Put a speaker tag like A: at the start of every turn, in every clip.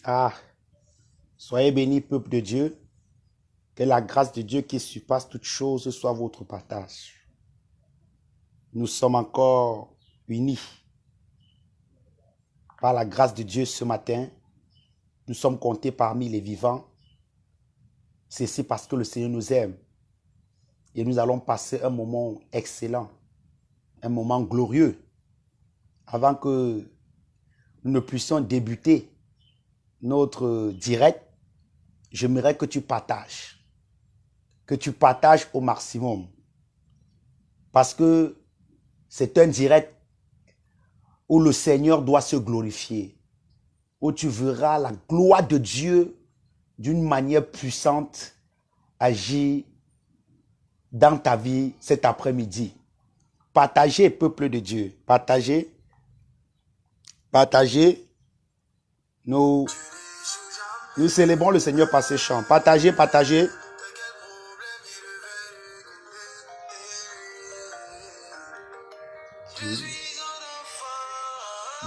A: Ah, soyez bénis, peuple de Dieu. Que la grâce de Dieu qui surpasse toute chose soit votre partage. Nous sommes encore unis par la grâce de Dieu ce matin. Nous sommes comptés parmi les vivants. Ceci parce que le Seigneur nous aime. Et nous allons passer un moment excellent, un moment glorieux. Avant que nous ne puissions débuter notre direct, j'aimerais que tu partages. Que tu partages au maximum. Parce que c'est un direct où le Seigneur doit se glorifier. Où tu verras la gloire de Dieu d'une manière puissante agir dans ta vie cet après-midi. Partagez, peuple de Dieu. Partagez. Partagez. Nous célébrons le Seigneur par ces chants. Partagez, partagez.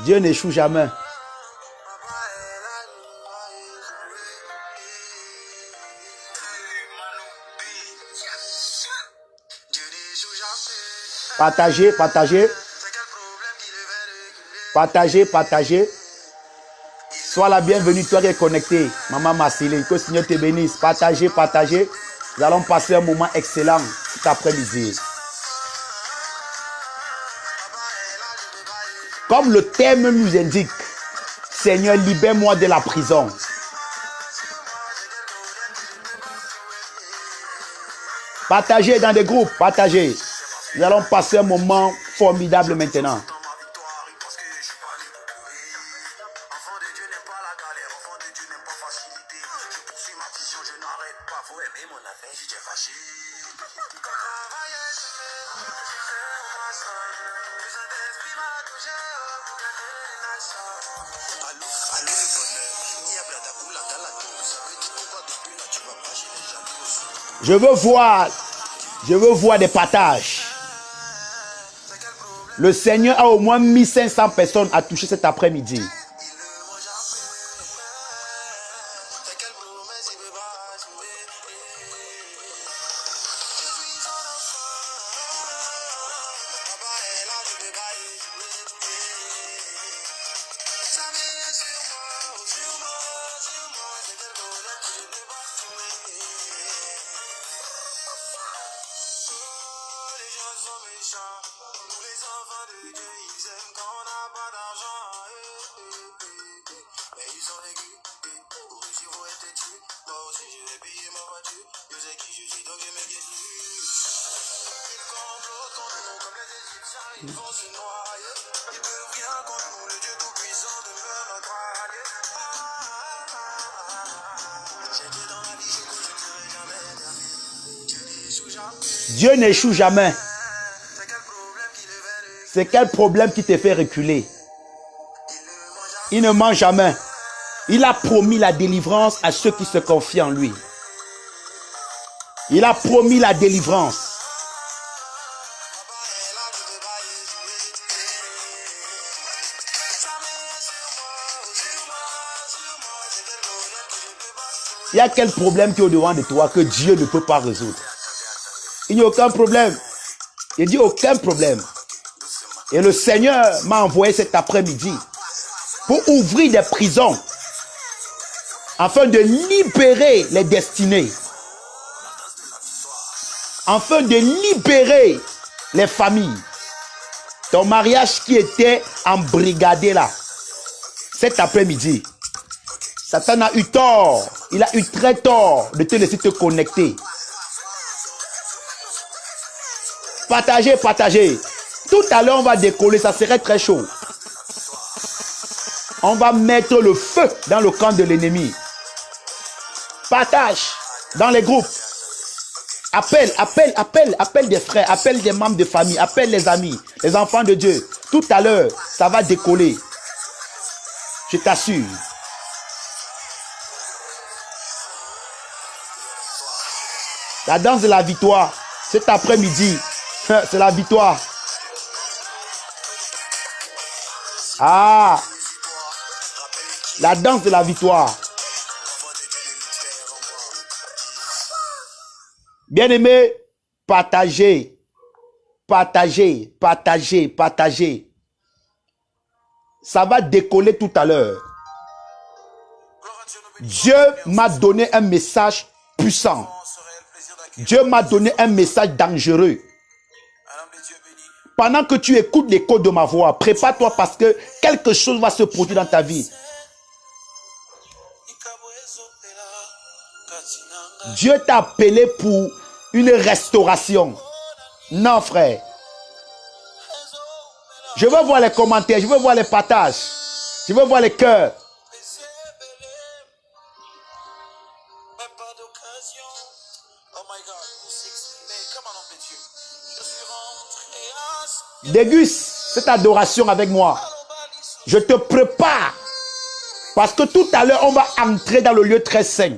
A: Dieu n'échoue jamais. Partagez, partagez. Partagez, partagez. Sois la bienvenue, toi qui es connecté. Maman Marceline, que le Seigneur te bénisse. Partagez, partagez. Nous allons passer un moment excellent cet après-midi. Comme le thème nous indique, Seigneur, libère-moi de la prison. Partagez dans des groupes, partagez. Nous allons passer un moment formidable maintenant. Je veux voir des partages. Le Seigneur a au moins 1500 personnes à toucher cet après-midi. Dieu n'échoue jamais. C'est quel problème qui te fait reculer? Il ne ment jamais. Il a promis la délivrance à ceux qui se confient en lui. Il a promis la délivrance. Il y a quel problème qui est au-devant de toi que Dieu ne peut pas résoudre? Il n'y a aucun problème. Il dit aucun problème. Et le Seigneur m'a envoyé cet après-midi pour ouvrir des prisons afin de libérer les destinées, afin de libérer les familles. Ton mariage qui était embrigadé là, cet après-midi, Satan a eu tort, il a eu très tort de te laisser te connecter. Partagez, partagez. Tout à l'heure, on va décoller, ça serait très chaud. On va mettre le feu dans le camp de l'ennemi. Partage dans les groupes. Appelle des frères, appelle des membres de famille, appelle les amis, les enfants de Dieu. Tout à l'heure, ça va décoller. Je t'assure. La danse de la victoire, cet après-midi, c'est la victoire. Ah! La danse de la victoire. Bien-aimé, partagez. Partagez, partagez, partagez. Ça va décoller tout à l'heure. Dieu m'a donné un message puissant. Dieu m'a donné un message dangereux. Pendant que tu écoutes l'écho de ma voix, prépare-toi parce que quelque chose va se produire dans ta vie. Dieu t'a appelé pour une restauration. Non, frère. Je veux voir les commentaires, je veux voir les partages, je veux voir les cœurs. Déguste cette adoration avec moi. Je te prépare. Parce que tout à l'heure, on va entrer dans le lieu très saint.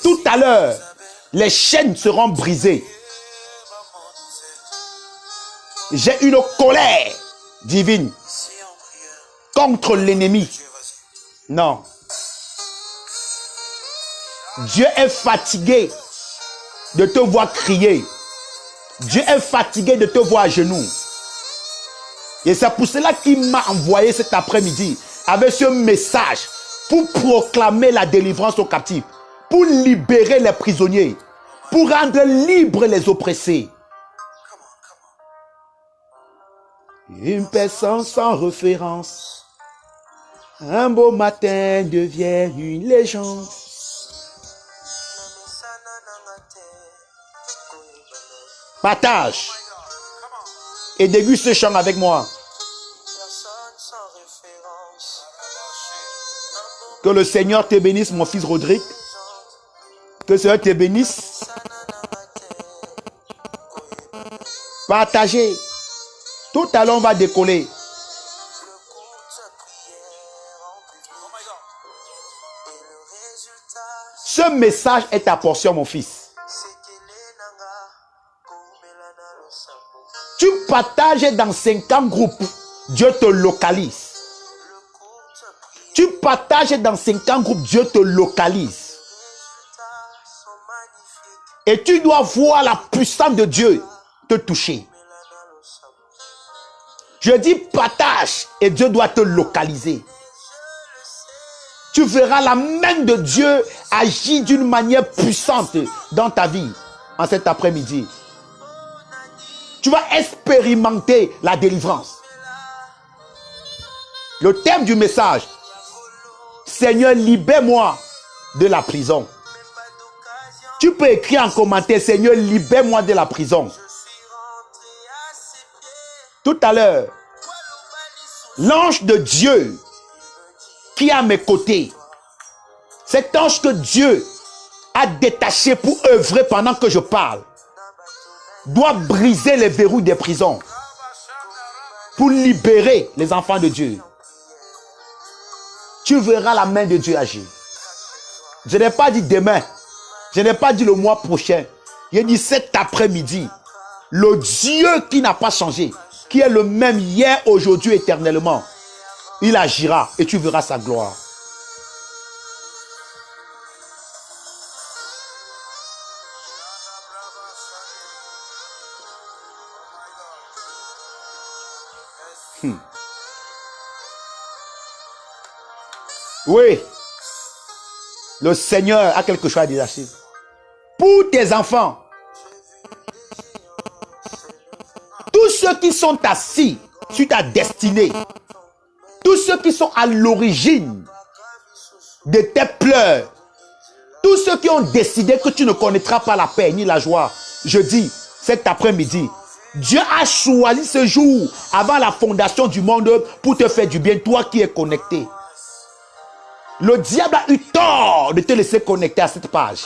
A: Tout à l'heure, les chaînes seront brisées. J'ai une colère divine contre l'ennemi. Non. Dieu est fatigué de te voir crier. Dieu est fatigué de te voir à genoux. Et c'est pour cela qu'il m'a envoyé cet après-midi avec ce message pour proclamer la délivrance aux captifs, pour libérer les prisonniers, pour rendre libres les oppressés. Une personne sans référence, un beau matin devient une légende. Partage et déguste ce chant avec moi. Que le Seigneur te bénisse, mon fils Rodrigue. Que le Seigneur te bénisse. Partagez. Tout à l'heure, on va décoller. Ce message est ta portion, mon fils. Tu partages dans 50 groupes, Dieu te localise. Tu partages dans 50 groupes, Dieu te localise. Et tu dois voir la puissance de Dieu te toucher. Je dis partage et Dieu doit te localiser. Tu verras la main de Dieu agir d'une manière puissante dans ta vie en cet après-midi. Tu vas expérimenter la délivrance. Le thème du message, Seigneur, libère-moi de la prison. Tu peux écrire en commentaire, Seigneur, libère-moi de la prison. Tout à l'heure, l'ange de Dieu qui est à mes côtés, cet ange que Dieu a détaché pour œuvrer pendant que je parle, doit briser les verrous des prisons pour libérer les enfants de Dieu. Tu verras la main de Dieu agir. Je n'ai pas dit demain, je n'ai pas dit le mois prochain, j'ai dit cet après-midi. Le Dieu qui n'a pas changé, qui est le même hier, aujourd'hui, éternellement, il agira et tu verras sa gloire. Oui, le Seigneur a quelque chose à dire. Pour tes enfants, tous ceux qui sont assis sur ta destinée, tous ceux qui sont à l'origine de tes pleurs, tous ceux qui ont décidé que tu ne connaîtras pas la paix ni la joie, je dis cet après-midi, Dieu a choisi ce jour avant la fondation du monde pour te faire du bien, toi qui es connecté. Le diable a eu tort de te laisser connecter à cette page.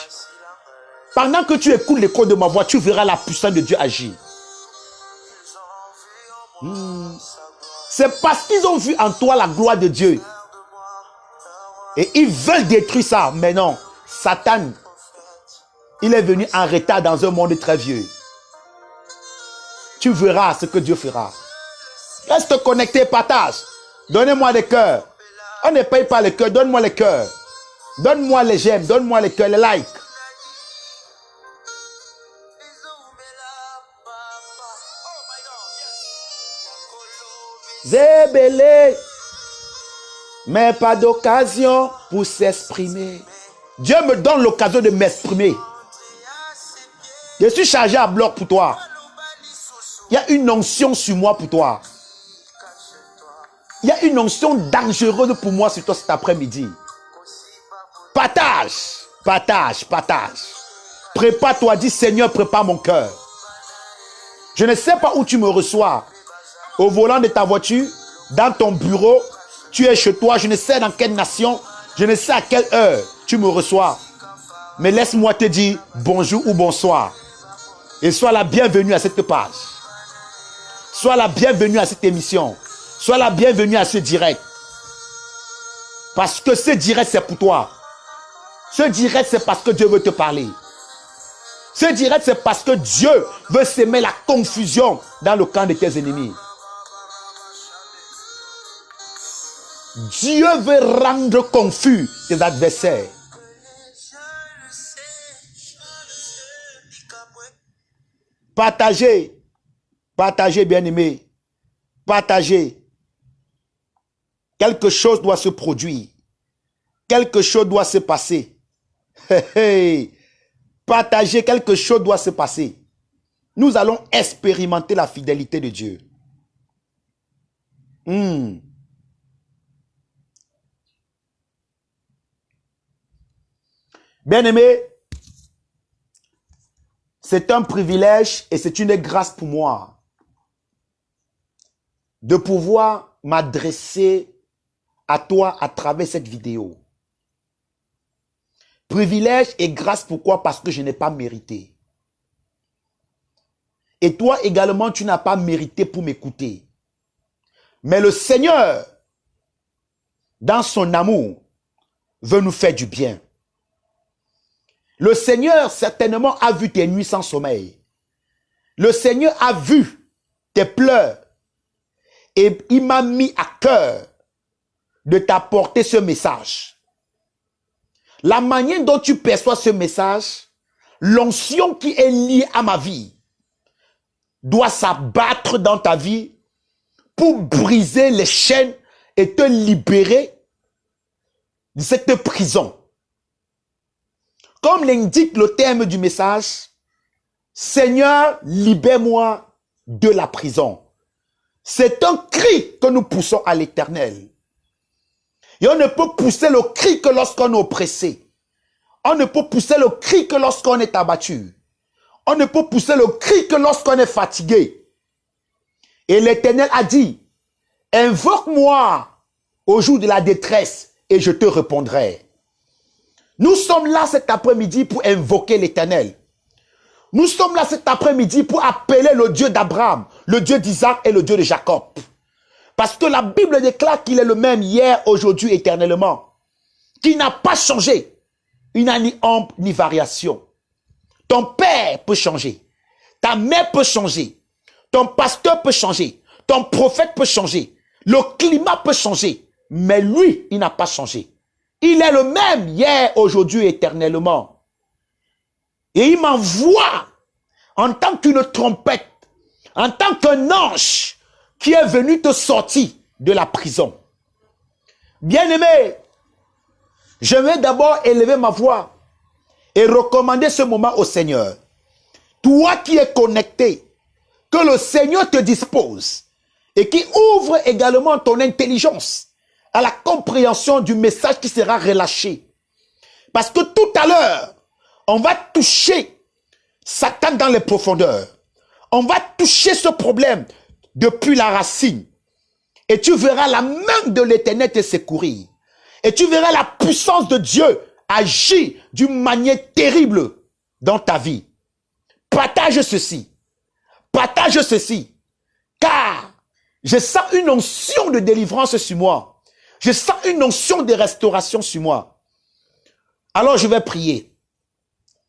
A: Pendant que tu écoutes l'écho de ma voix, tu verras la puissance de Dieu agir. C'est parce qu'ils ont vu en toi la gloire de Dieu. Et ils veulent détruire ça. Mais non, Satan, il est venu en retard dans un monde très vieux. Tu verras ce que Dieu fera. Reste connecté, partage. Donnez-moi des cœurs. On ne paye pas les cœurs. Donne-moi les cœurs. Donne-moi les j'aime. Donne-moi les cœurs, les likes. Zébélé. Mais pas d'occasion pour s'exprimer. Dieu me donne l'occasion de m'exprimer. Je suis chargé à bloc pour toi. Il y a une onction sur moi pour toi. Il y a une onction dangereuse pour moi sur toi cet après-midi. Partage, partage, partage. Prépare-toi, dis Seigneur, prépare mon cœur. Je ne sais pas où tu me reçois. Au volant de ta voiture, dans ton bureau, tu es chez toi, je ne sais dans quelle nation, je ne sais à quelle heure tu me reçois. Mais laisse-moi te dire bonjour ou bonsoir. Et sois la bienvenue à cette page. Sois la bienvenue à cette émission. Sois la bienvenue à ce direct. Parce que ce direct, c'est pour toi. Ce direct, c'est parce que Dieu veut te parler. Ce direct, c'est parce que Dieu veut semer la confusion dans le camp de tes ennemis. Dieu veut rendre confus tes adversaires. Partagez. Partagez, bien-aimés. Partagez. Quelque chose doit se produire. Quelque chose doit se passer. Partagez, quelque chose doit se passer. Nous allons expérimenter la fidélité de Dieu. Bien-aimés, c'est un privilège et c'est une grâce pour moi de pouvoir m'adresser à toi à travers cette vidéo. Privilège et grâce, pourquoi? Parce que je n'ai pas mérité. Et toi également, tu n'as pas mérité pour m'écouter. Mais le Seigneur, dans son amour, veut nous faire du bien. Le Seigneur certainement a vu tes nuits sans sommeil. Le Seigneur a vu tes pleurs. Et il m'a mis à cœur de t'apporter ce message. La manière dont tu perçois ce message, l'onction qui est liée à ma vie, doit s'abattre dans ta vie pour briser les chaînes et te libérer de cette prison. Comme l'indique le terme du message, Seigneur, libère-moi de la prison. C'est un cri que nous poussons à l'Éternel. Et on ne peut pousser le cri que lorsqu'on est oppressé. On ne peut pousser le cri que lorsqu'on est abattu. On ne peut pousser le cri que lorsqu'on est fatigué. Et l'Éternel a dit, invoque-moi au jour de la détresse et je te répondrai. Nous sommes là cet après-midi pour invoquer l'Éternel. Nous sommes là cet après-midi pour appeler le Dieu d'Abraham, le Dieu d'Isaac et le Dieu de Jacob. Parce que la Bible déclare qu'il est le même hier, aujourd'hui, éternellement. Qu'il n'a pas changé. Il n'a ni ombre ni variation. Ton père peut changer. Ta mère peut changer. Ton pasteur peut changer. Ton prophète peut changer. Le climat peut changer. Mais lui, il n'a pas changé. Il est le même hier, aujourd'hui, éternellement. Et il m'envoie en tant qu'une trompette, en tant qu'un ange qui est venu te sortir de la prison. Bien-aimé, je vais d'abord élever ma voix et recommander ce moment au Seigneur. Toi qui es connecté, que le Seigneur te dispose et qui ouvre également ton intelligence à la compréhension du message qui sera relâché. Parce que tout à l'heure, on va toucher Satan dans les profondeurs. On va toucher ce problème depuis la racine. Et tu verras la main de l'Éternel te secourir. Et tu verras la puissance de Dieu agir d'une manière terrible dans ta vie. Partage ceci. Partage ceci. Car je sens une onction de délivrance sur moi. Je sens une onction de restauration sur moi. Alors je vais prier.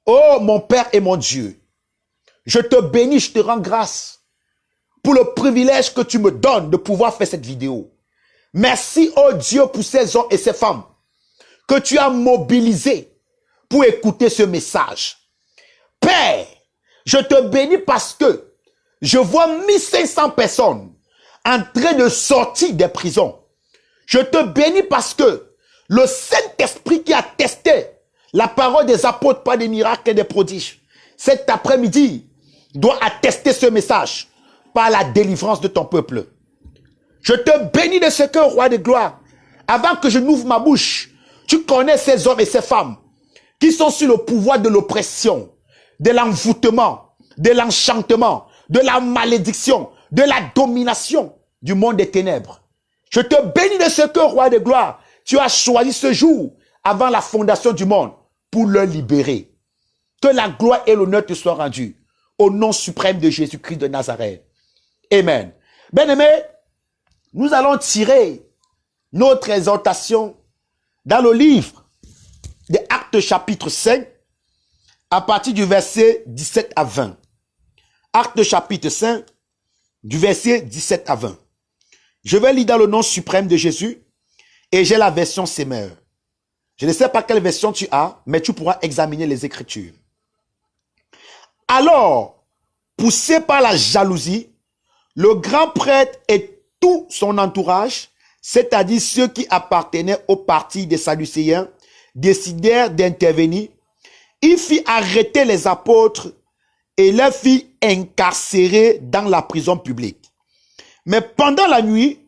A: Oh mon Père et mon Dieu, je te bénis, je te rends grâce pour le privilège que tu me donnes de pouvoir faire cette vidéo. Merci, oh Dieu, pour ces hommes et ces femmes que tu as mobilisés pour écouter ce message. Père, je te bénis parce que je vois 1500 personnes en train de sortir des prisons. Je te bénis parce que le Saint-Esprit qui a testé la parole des apôtres par des miracles et des prodiges, cet après-midi, doit attester ce message par la délivrance de ton peuple. Je te bénis de ce cœur, roi de gloire. Avant que je n'ouvre ma bouche, tu connais ces hommes et ces femmes qui sont sur le pouvoir de l'oppression, de l'envoûtement, de l'enchantement, de la malédiction, de la domination du monde des ténèbres. Je te bénis de ce cœur, roi de gloire. Tu as choisi ce jour avant la fondation du monde pour le libérer. Que la gloire et l'honneur te soient rendus au nom suprême de Jésus-Christ de Nazareth. Amen. Bien-aimés, nous allons tirer notre exhortation dans le livre des Actes chapitre 5 à partir du verset 17 à 20. Actes chapitre 5 du verset 17 à 20. Je vais lire dans le nom suprême de Jésus et j'ai la version Semeur. Je ne sais pas quelle version tu as, mais tu pourras examiner les Écritures. Alors, poussé par la jalousie, le grand prêtre et tout son entourage, c'est-à-dire ceux qui appartenaient au parti des Sadducéens, décidèrent d'intervenir. Il fit arrêter les apôtres et les fit incarcérer dans la prison publique. Mais pendant la nuit,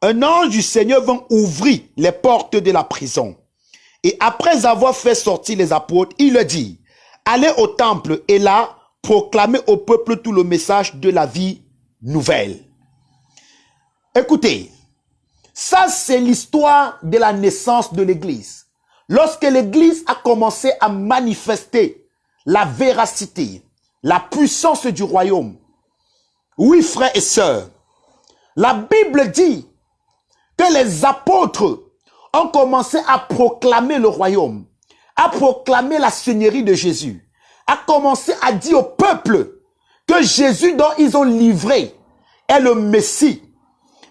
A: un ange du Seigneur vint ouvrir les portes de la prison. Et après avoir fait sortir les apôtres, il leur dit, allez au temple et là, proclamez au peuple tout le message de la vie nouvelle. Écoutez, ça c'est l'histoire de la naissance de l'Église. Lorsque l'Église a commencé à manifester la véracité, la puissance du royaume. Oui, frères et sœurs, la Bible dit que les apôtres ont commencé à proclamer le royaume, à proclamer la seigneurie de Jésus, à commencer à dire au peuple que Jésus dont ils ont livré est le Messie.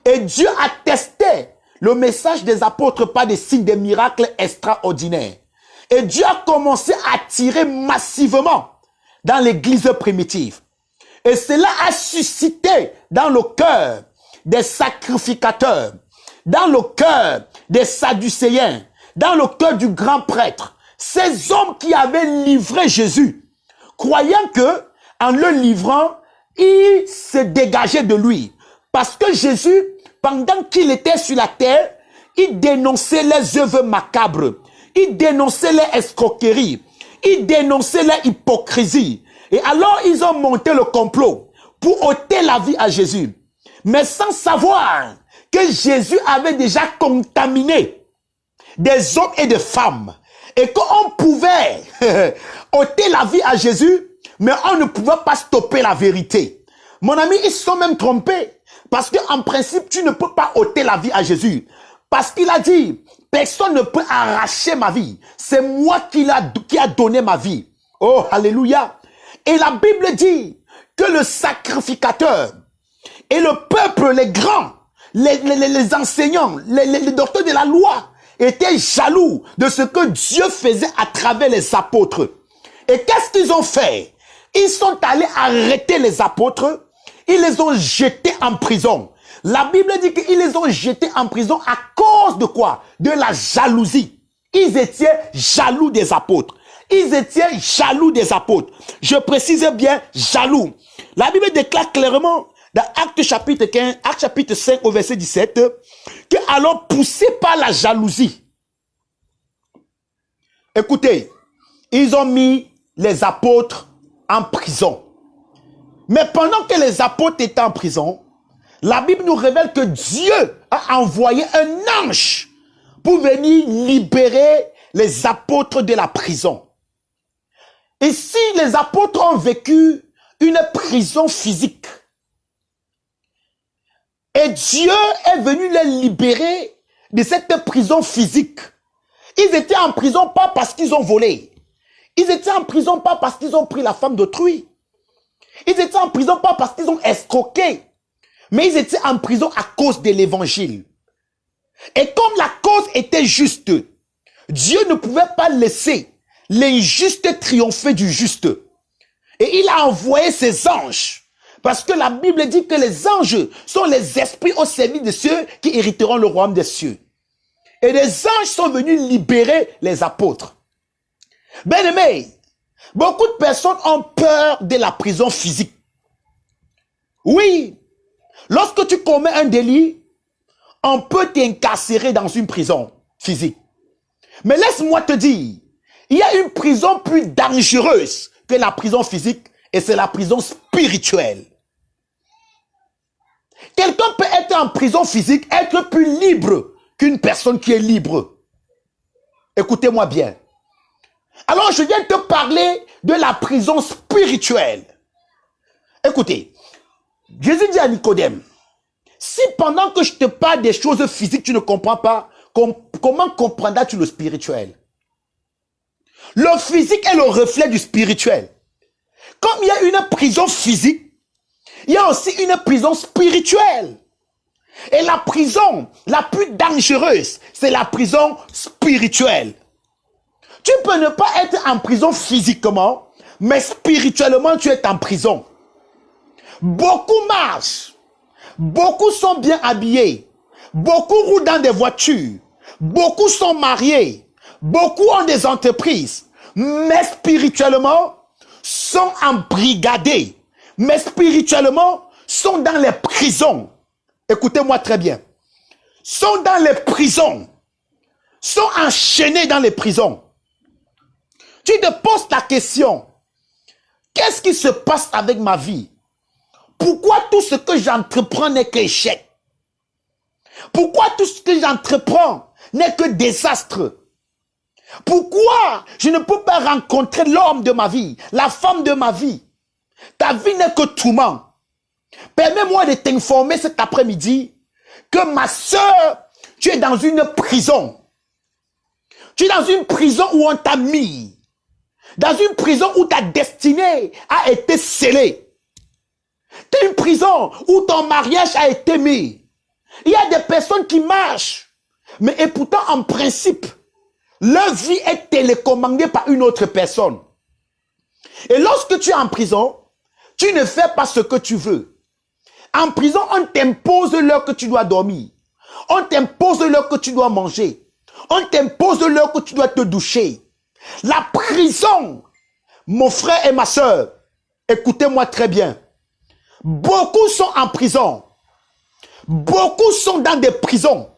A: Et Dieu a testé le message des apôtres par des signes, des miracles extraordinaires. Et Dieu a commencé à tirer massivement dans l'église primitive. Et cela a suscité dans le cœur des sacrificateurs, dans le cœur des Sadducéens, dans le cœur du grand prêtre, ces hommes qui avaient livré Jésus, croyant que en le livrant, il se dégageait de lui. Parce que Jésus, pendant qu'il était sur la terre, il dénonçait les œuvres macabres, il dénonçait les escroqueries, il dénonçait les hypocrisies. Et alors, ils ont monté le complot pour ôter la vie à Jésus. Mais sans savoir que Jésus avait déjà contaminé des hommes et des femmes. Et qu'on pouvait ôter la vie à Jésus, mais on ne pouvait pas stopper la vérité. Mon ami, ils se sont même trompés. Parce qu'en principe, tu ne peux pas ôter la vie à Jésus. Parce qu'il a dit, personne ne peut arracher ma vie. C'est moi qui a donné ma vie. Oh, alléluia. Et la Bible dit que le sacrificateur et le peuple, les grands, les enseignants, les docteurs de la loi étaient jaloux de ce que Dieu faisait à travers les apôtres. Et qu'est-ce qu'ils ont fait? Ils sont allés arrêter les apôtres. Ils les ont jetés en prison. La Bible dit qu'ils les ont jetés en prison à cause de quoi? De la jalousie. Ils étaient jaloux des apôtres. Ils étaient jaloux des apôtres. Je précise bien jaloux. La Bible déclare clairement dans Actes chapitre 15, Actes chapitre 5 au verset 17, que alors poussés par la jalousie. Écoutez, ils ont mis les apôtres en prison. Mais pendant que les apôtres étaient en prison, la Bible nous révèle que Dieu a envoyé un ange pour venir libérer les apôtres de la prison. Et si les apôtres ont vécu une prison physique, et Dieu est venu les libérer de cette prison physique, ils étaient en prison pas parce qu'ils ont volé, ils étaient en prison pas parce qu'ils ont pris la femme d'autrui, ils étaient en prison pas parce qu'ils ont escroqué, mais ils étaient en prison à cause de l'évangile. Et comme la cause était juste, Dieu ne pouvait pas laisser l'injuste triompher du juste. Et il a envoyé ses anges. Parce que la Bible dit que les anges sont les esprits au service de ceux qui hériteront le royaume des cieux. Et les anges sont venus libérer les apôtres. Bien-aimés, beaucoup de personnes ont peur de la prison physique. Oui, lorsque tu commets un délit, on peut t'incarcérer dans une prison physique. Mais laisse-moi te dire, il y a une prison plus dangereuse que la prison physique, et c'est la prison spirituelle. Quelqu'un peut être en prison physique, être plus libre qu'une personne qui est libre. Écoutez-moi bien. Alors je viens te parler de la prison spirituelle. Écoutez, Jésus dit à Nicodème, si pendant que je te parle des choses physiques, tu ne comprends pas, comment comprendras-tu le spirituel? Le physique est le reflet du spirituel. Comme il y a une prison physique, il y a aussi une prison spirituelle. Et la prison la plus dangereuse, c'est la prison spirituelle. Tu peux ne pas être en prison physiquement, mais spirituellement, tu es en prison. Beaucoup marchent, beaucoup sont bien habillés, beaucoup roulent dans des voitures, beaucoup sont mariés, beaucoup ont des entreprises, mais spirituellement, sont embrigadés, mais spirituellement, sont dans les prisons. Écoutez-moi très bien. Sont dans les prisons, sont enchaînés dans les prisons. Tu te poses la question, qu'est-ce qui se passe avec ma vie? Pourquoi tout ce que j'entreprends n'est qu'échec? Pourquoi tout ce que j'entreprends n'est que désastre? Pourquoi je ne peux pas rencontrer l'homme de ma vie, la femme de ma vie? Ta vie n'est que tourment. Permets-moi de t'informer cet après-midi que ma soeur, tu es dans une prison. Tu es dans une prison où on t'a mis. Dans une prison où ta destinée a été scellée. Tu es une prison où ton mariage a été mis. Il y a des personnes qui marchent. Mais et pourtant, en principe, leur vie est télécommandée par une autre personne. Et lorsque tu es en prison, tu ne fais pas ce que tu veux. En prison, on t'impose l'heure que tu dois dormir. On t'impose l'heure que tu dois manger. On t'impose l'heure que tu dois te doucher. La prison, mon frère et ma soeur, écoutez-moi très bien. Beaucoup sont en prison. Beaucoup sont dans des prisons.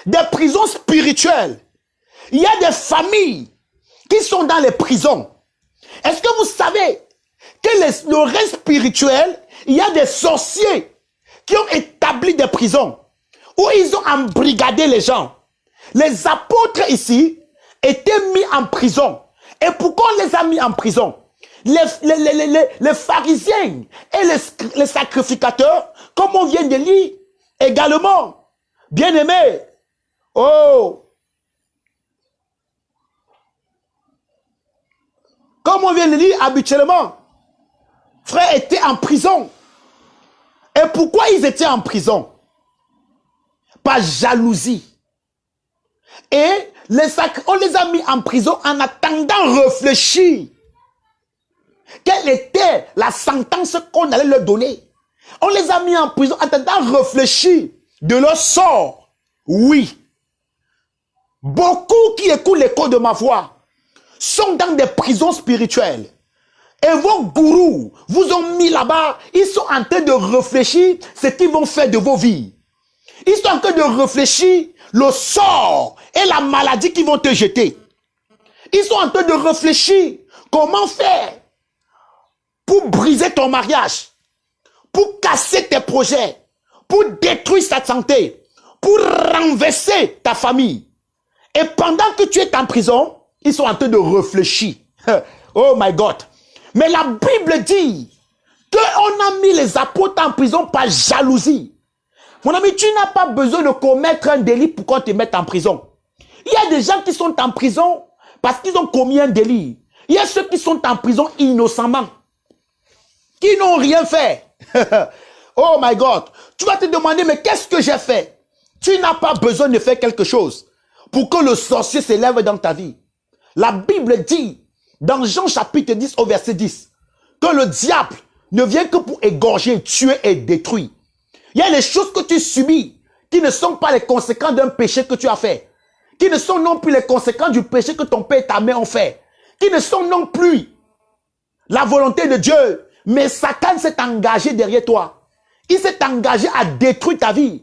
A: Des prisons spirituelles. Il y a des familles qui sont dans les prisons. Est-ce que vous savez que le règne spirituel, il y a des sorciers qui ont établi des prisons où ils ont embrigadé les gens. Les apôtres ici étaient mis en prison. Et pourquoi on les a mis en prison? Les pharisiens et les sacrificateurs, comme on vient de lire, également, bien-aimés, oh, comme on vient de lire habituellement, frère était en prison. Et pourquoi ils étaient en prison? Par jalousie. Et on les a mis en prison en attendant réfléchir. Quelle était la sentence qu'on allait leur donner? On les a mis en prison en attendant réfléchir de leur sort. Oui. Beaucoup qui écoutent l'écho de ma voix sont dans des prisons spirituelles. Et vos gourous vous ont mis là-bas. Ils sont en train de réfléchir ce qu'ils vont faire de vos vies. Ils sont en train de réfléchir le sort et la maladie qu'ils vont te jeter. Ils sont en train de réfléchir comment faire pour briser ton mariage, pour casser tes projets, pour détruire ta santé, pour renverser ta famille. Et pendant que tu es en prison, ils sont en train de réfléchir. Oh my God. Mais la Bible dit qu'on a mis les apôtres en prison par jalousie. Mon ami, tu n'as pas besoin de commettre un délit pour qu'on te mette en prison. Il y a des gens qui sont en prison parce qu'ils ont commis un délit. Il y a ceux qui sont en prison innocemment, qui n'ont rien fait. Oh my God. Tu vas te demander, mais qu'est-ce que j'ai fait? Tu n'as pas besoin de faire quelque chose pour que le sorcier s'élève dans ta vie. La Bible dit, dans Jean chapitre 10 au verset 10, que le diable ne vient que pour égorger, tuer et détruire. Il y a des choses que tu subis qui ne sont pas les conséquences d'un péché que tu as fait, qui ne sont non plus les conséquences du péché que ton père et ta mère ont fait, qui ne sont non plus la volonté de Dieu. Mais Satan s'est engagé derrière toi. Il s'est engagé à détruire ta vie.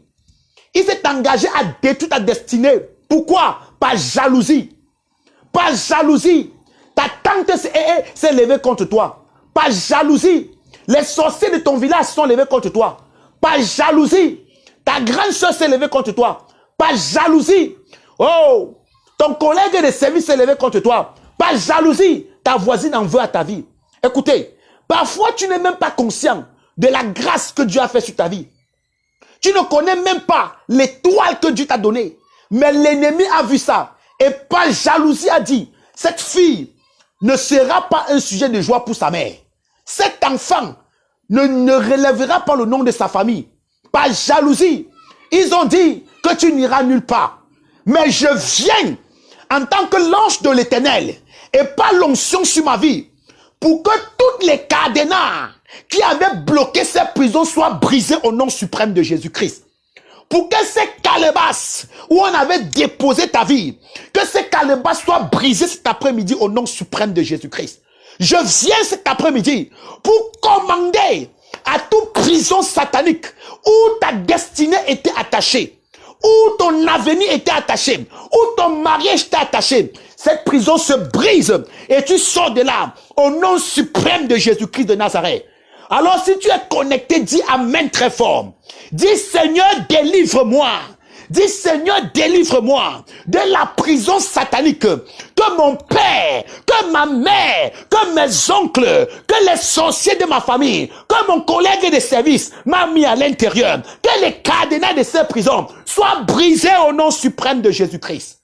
A: Il s'est engagé à détruire ta destinée. Pourquoi? Par jalousie. Par jalousie. Ta tante s'est levée contre toi. Par jalousie. Les sorciers de ton village sont levés contre toi. Par jalousie. Ta grande soeur s'est levée contre toi. Par jalousie. Oh, ton collègue de service s'est levé contre toi. Par jalousie. Ta voisine en veut à ta vie. Écoutez, parfois tu n'es même pas conscient de la grâce que Dieu a fait sur ta vie. Tu ne connais même pas l'étoile que Dieu t'a donnée. Mais l'ennemi a vu ça. Et par jalousie a dit, cette fille ne sera pas un sujet de joie pour sa mère. Cet enfant ne relèvera pas le nom de sa famille. Par jalousie, ils ont dit que tu n'iras nulle part. Mais je viens en tant que l'ange de l'Éternel et par l'onction sur ma vie pour que toutes les cadenas qui avaient bloqué ces prisons soient brisées au nom suprême de Jésus-Christ. Pour que ces calebasses où on avait déposé ta vie, que ces calebasses soient brisées cet après-midi au nom suprême de Jésus-Christ. Je viens cet après-midi pour commander à toute prison satanique où ta destinée était attachée, où ton avenir était attaché, où ton mariage était attaché. Cette prison se brise et tu sors de là au nom suprême de Jésus-Christ de Nazareth. Alors si tu es connecté, dis Amen très fort. Dis Seigneur, délivre-moi. Dis Seigneur, délivre-moi de la prison satanique que mon père, que ma mère, que mes oncles, que les sorciers de ma famille, que mon collègue de service m'a mis à l'intérieur. Que les cadenas de ces prisons soient brisés au nom suprême de Jésus-Christ.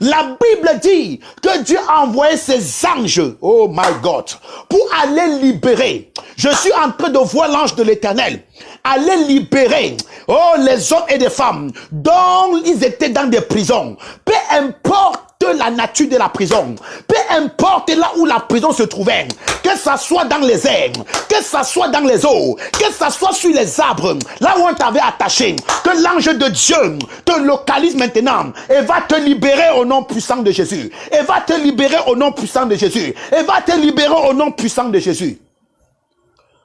A: La Bible dit que Dieu a envoyé ses anges, oh my God, pour aller libérer. Je suis en train de voir l'ange de l'Éternel aller libérer, oh, les hommes et les femmes dont ils étaient dans des prisons. Peu importe la nature de la prison, peu importe là où la prison se trouvait, que ça soit dans les airs, que ça soit dans les eaux, que ça soit sur les arbres, là où on t'avait attaché, que l'ange de Dieu te localise maintenant et va te libérer au nom puissant de Jésus, et va te libérer au nom puissant de Jésus, et va te libérer au nom puissant de Jésus.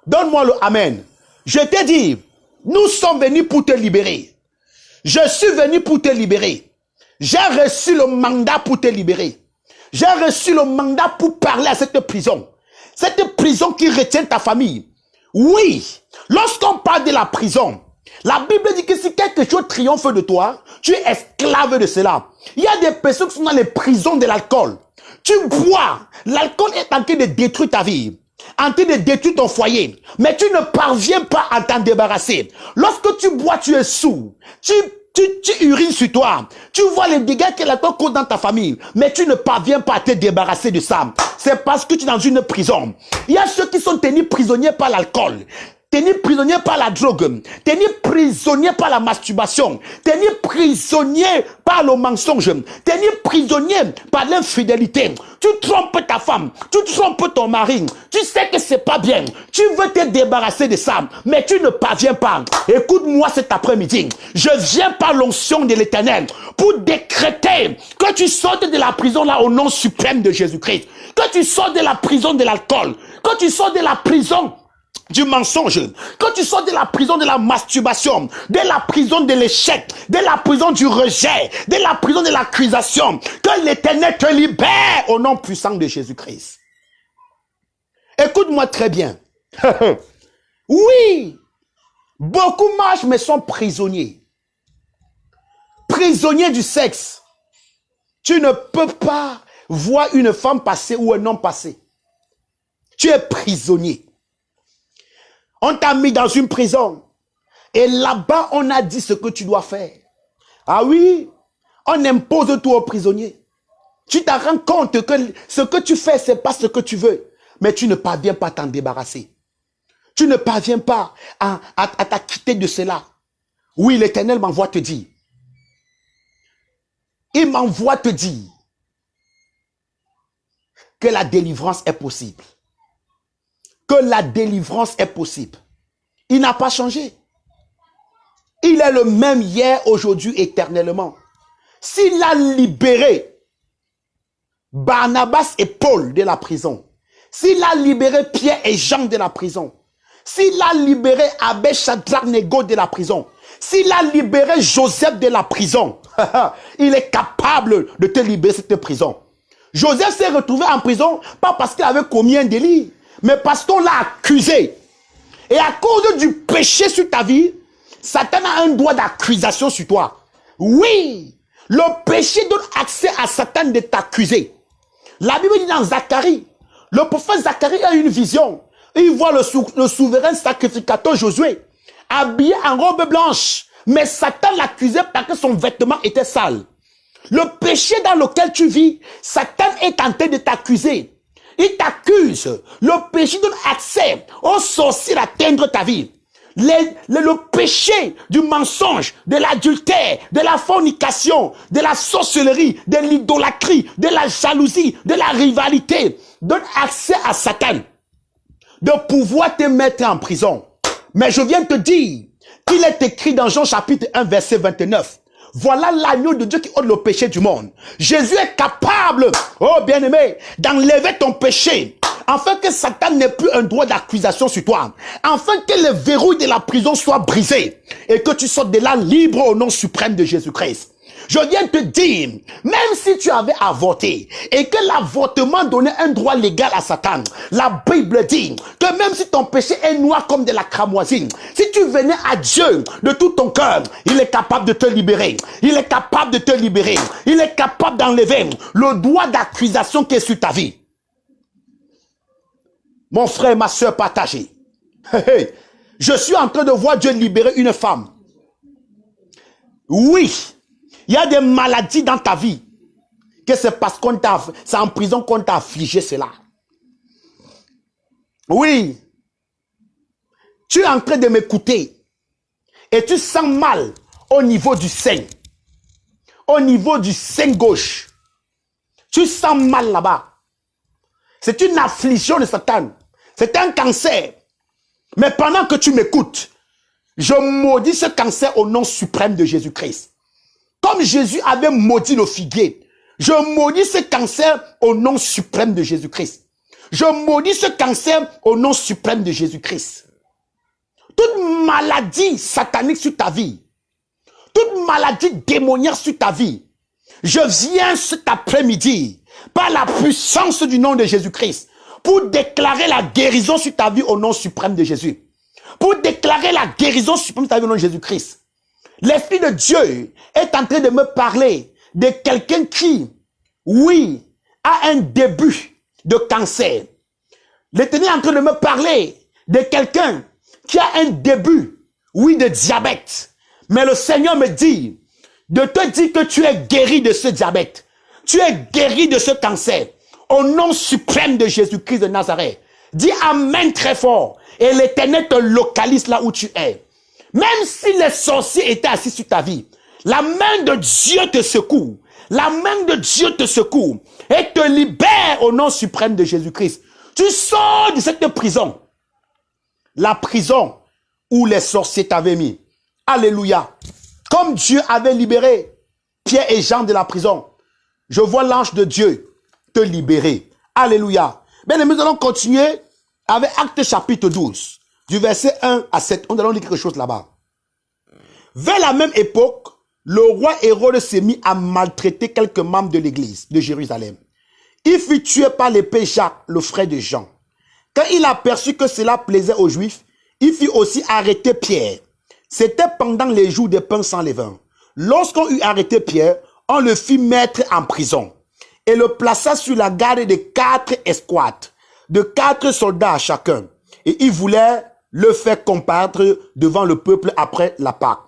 A: Donne-moi le Amen. Je t'ai dit, nous sommes venus pour te libérer. Je suis venu pour te libérer. J'ai reçu le mandat pour te libérer. J'ai reçu le mandat pour parler à cette prison. Cette prison qui retient ta famille. Oui, lorsqu'on parle de la prison, la Bible dit que si quelque chose triomphe de toi, tu es esclave de cela. Il y a des personnes qui sont dans les prisons de l'alcool. Tu bois, l'alcool est en train de détruire ta vie, en train de détruire ton foyer, mais tu ne parviens pas à t'en débarrasser. Lorsque tu bois, tu es sourd, tu urines sur toi, tu vois les dégâts que l'alcool cause dans ta famille, mais tu ne parviens pas à te débarrasser de ça. C'est parce que tu es dans une prison. Il y a ceux qui sont tenus prisonniers par l'alcool, tenus prisonniers par la drogue, tenus prisonniers par la masturbation, tenus prisonniers par le mensonge, tenus prisonniers par l'infidélité. Tu trompes ta femme, tu trompes ton mari, tu sais que c'est pas bien, tu veux te débarrasser de ça, mais tu ne parviens pas. Écoute-moi cet après-midi, je viens par l'onction de l'Éternel pour décréter que tu sortes de la prison là au nom suprême de Jésus-Christ, que tu sors de la prison de l'alcool, que tu sors de la prison du mensonge, quand tu sors de la prison de la masturbation, de la prison de l'échec, de la prison du rejet, de la prison de l'accusation, que l'Éternel te libère au nom puissant de Jésus-Christ. Écoute-moi très bien. Oui, beaucoup marchent mais sont prisonniers. Prisonniers du sexe. Tu ne peux pas voir une femme passer ou un homme passer. Tu es prisonnier. On t'a mis dans une prison. Et là-bas, on a dit ce que tu dois faire. Ah oui, on impose tout aux prisonniers. Tu te rends compte que ce que tu fais, ce n'est pas ce que tu veux. Mais tu ne parviens pas à t'en débarrasser. Tu ne parviens pas à t'acquitter de cela. Oui, l'Éternel m'envoie te dire. Il m'envoie te dire que la délivrance est possible. Que la délivrance est possible. Il n'a pas changé. Il est le même hier, aujourd'hui, éternellement. S'il a libéré Barnabas et Paul de la prison, s'il a libéré Pierre et Jean de la prison, s'il a libéré Abbé Shadrach Nego de la prison, s'il a libéré Joseph de la prison, il est capable de te libérer de cette prison. Joseph s'est retrouvé en prison, pas parce qu'il avait commis un délit, mais parce qu'on l'a accusé. Et à cause du péché sur ta vie, Satan a un droit d'accusation sur toi. Oui, le péché donne accès à Satan de t'accuser. La Bible dit dans Zacharie, le prophète Zacharie a une vision. Il voit le souverain sacrificateur Josué, habillé en robe blanche. Mais Satan l'accusait parce que son vêtement était sale. Le péché dans lequel tu vis, Satan est en train de t'accuser. Il t'accuse. Le péché donne accès aux sorciers d'atteindre ta vie. Le péché du mensonge, de l'adultère, de la fornication, de la sorcellerie, de l'idolâtrie, de la jalousie, de la rivalité, donne accès à Satan de pouvoir te mettre en prison. Mais je viens te dire qu'il est écrit dans Jean chapitre 1 verset 29. Voilà l'agneau de Dieu qui ôte le péché du monde. Jésus est capable, oh bien-aimé, d'enlever ton péché, afin que Satan n'ait plus un droit d'accusation sur toi, afin que le verrou de la prison soit brisé, et que tu sortes de là libre au nom suprême de Jésus-Christ. Je viens te dire, même si tu avais avorté et que l'avortement donnait un droit légal à Satan, la Bible dit que même si ton péché est noir comme de la cramoisine, si tu venais à Dieu de tout ton cœur, il est capable de te libérer. Il est capable de te libérer. Il est capable d'enlever le droit d'accusation qui est sur ta vie. Mon frère, ma soeur, partagez. Je suis en train de voir Dieu libérer une femme. Oui. Il y a des maladies dans ta vie que c'est parce qu'on t'a, c'est en prison qu'on t'a affligé cela. Oui. Tu es en train de m'écouter et tu sens mal au niveau du sein. Au niveau du sein gauche. Tu sens mal là-bas. C'est une affliction de Satan. C'est un cancer. Mais pendant que tu m'écoutes, je maudis ce cancer au nom suprême de Jésus-Christ. Comme Jésus avait maudit le figuier, je maudis ce cancer au nom suprême de Jésus-Christ. Je maudis ce cancer au nom suprême de Jésus-Christ. Toute maladie satanique sur ta vie, toute maladie démoniaque sur ta vie, je viens cet après-midi, par la puissance du nom de Jésus-Christ, pour déclarer la guérison sur ta vie au nom suprême de Jésus. Pour déclarer la guérison suprême sur ta vie au nom de Jésus-Christ. L'Esprit de Dieu est en train de me parler de quelqu'un qui, oui, a un début de cancer. L'Éternel est en train de me parler de quelqu'un qui a un début, oui, de diabète. Mais le Seigneur me dit de te dire que tu es guéri de ce diabète. Tu es guéri de ce cancer. Au nom suprême de Jésus-Christ de Nazareth. Dis Amen très fort. Et l'Éternel te localise là où tu es. Même si les sorciers étaient assis sur ta vie, la main de Dieu te secoue. La main de Dieu te secoue et te libère au nom suprême de Jésus-Christ. Tu sors de cette prison. La prison où les sorciers t'avaient mis. Alléluia. Comme Dieu avait libéré Pierre et Jean de la prison, je vois l'ange de Dieu te libérer. Alléluia. Bien, nous allons continuer avec Actes chapitre 12. Du verset 1 à 7, on allons lire quelque chose là-bas. Vers la même époque, le roi Hérode s'est mis à maltraiter quelques membres de l'église de Jérusalem. Il fut tué par l'épée Jacques, le frère de Jean. Quand il aperçut que cela plaisait aux Juifs, il fit aussi arrêter Pierre. C'était pendant les jours des pains sans levain. Lorsqu'on eut arrêté Pierre, on le fit mettre en prison et le plaça sur la garde de 4 escouades, de 4 soldats à chacun. Et il voulait le faire comparaître devant le peuple après la Pâque.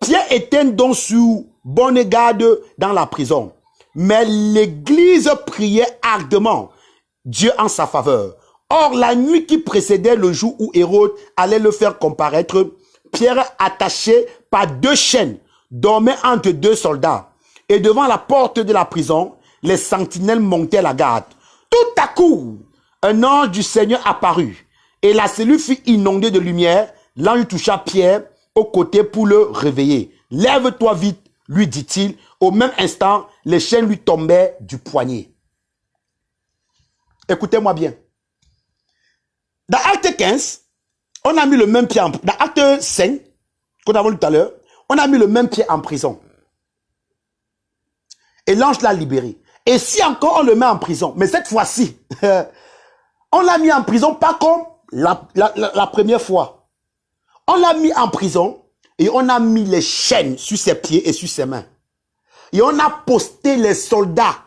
A: Pierre était donc sous bonne garde dans la prison. Mais l'église priait ardemment Dieu en sa faveur. Or, la nuit qui précédait le jour où Hérode allait le faire comparaître, Pierre, attaché par 2 chaînes, dormait entre 2 soldats. Et devant la porte de la prison, les sentinelles montaient la garde. Tout à coup, un ange du Seigneur apparut. Et la cellule fut inondée de lumière. L'ange toucha Pierre au côté pour le réveiller. « Lève-toi vite », lui dit-il. Au même instant, les chaînes lui tombaient du poignet. Écoutez-moi bien. Dans Acte 15, on a mis le même pied en prison. Dans Acte 5, qu'on a vu tout à l'heure, on a mis le même pied en prison. Et l'ange l'a libéré. Et si encore on le met en prison, mais cette fois-ci, on l'a mis en prison pas comme la première fois. On l'a mis en prison et on a mis les chaînes sur ses pieds et sur ses mains. Et on a posté les soldats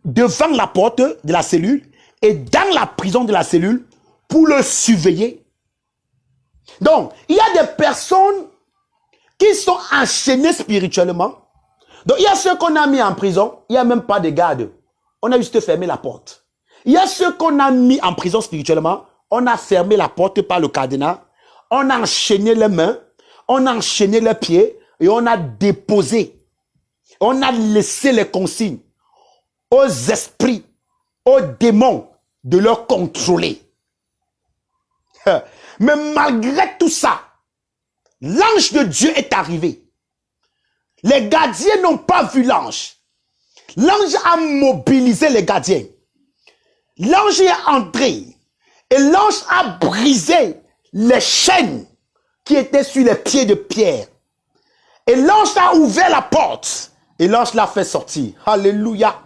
A: devant la porte de la cellule et dans la prison de la cellule pour le surveiller. Donc, il y a des personnes qui sont enchaînées spirituellement. Donc, il y a ceux qu'on a mis en prison, il n'y a même pas de garde. On a juste fermé la porte. Il y a ceux qu'on a mis en prison spirituellement, on a fermé la porte par le cadenas, on a enchaîné les mains, on a enchaîné les pieds et on a déposé. On a laissé les consignes aux esprits, aux démons de leur contrôler. Mais malgré tout ça, l'ange de Dieu est arrivé. Les gardiens n'ont pas vu l'ange. L'ange a mobilisé les gardiens. L'ange est entré et l'ange a brisé les chaînes qui étaient sur les pieds de Pierre. Et l'ange a ouvert la porte et l'ange l'a fait sortir. Alléluia.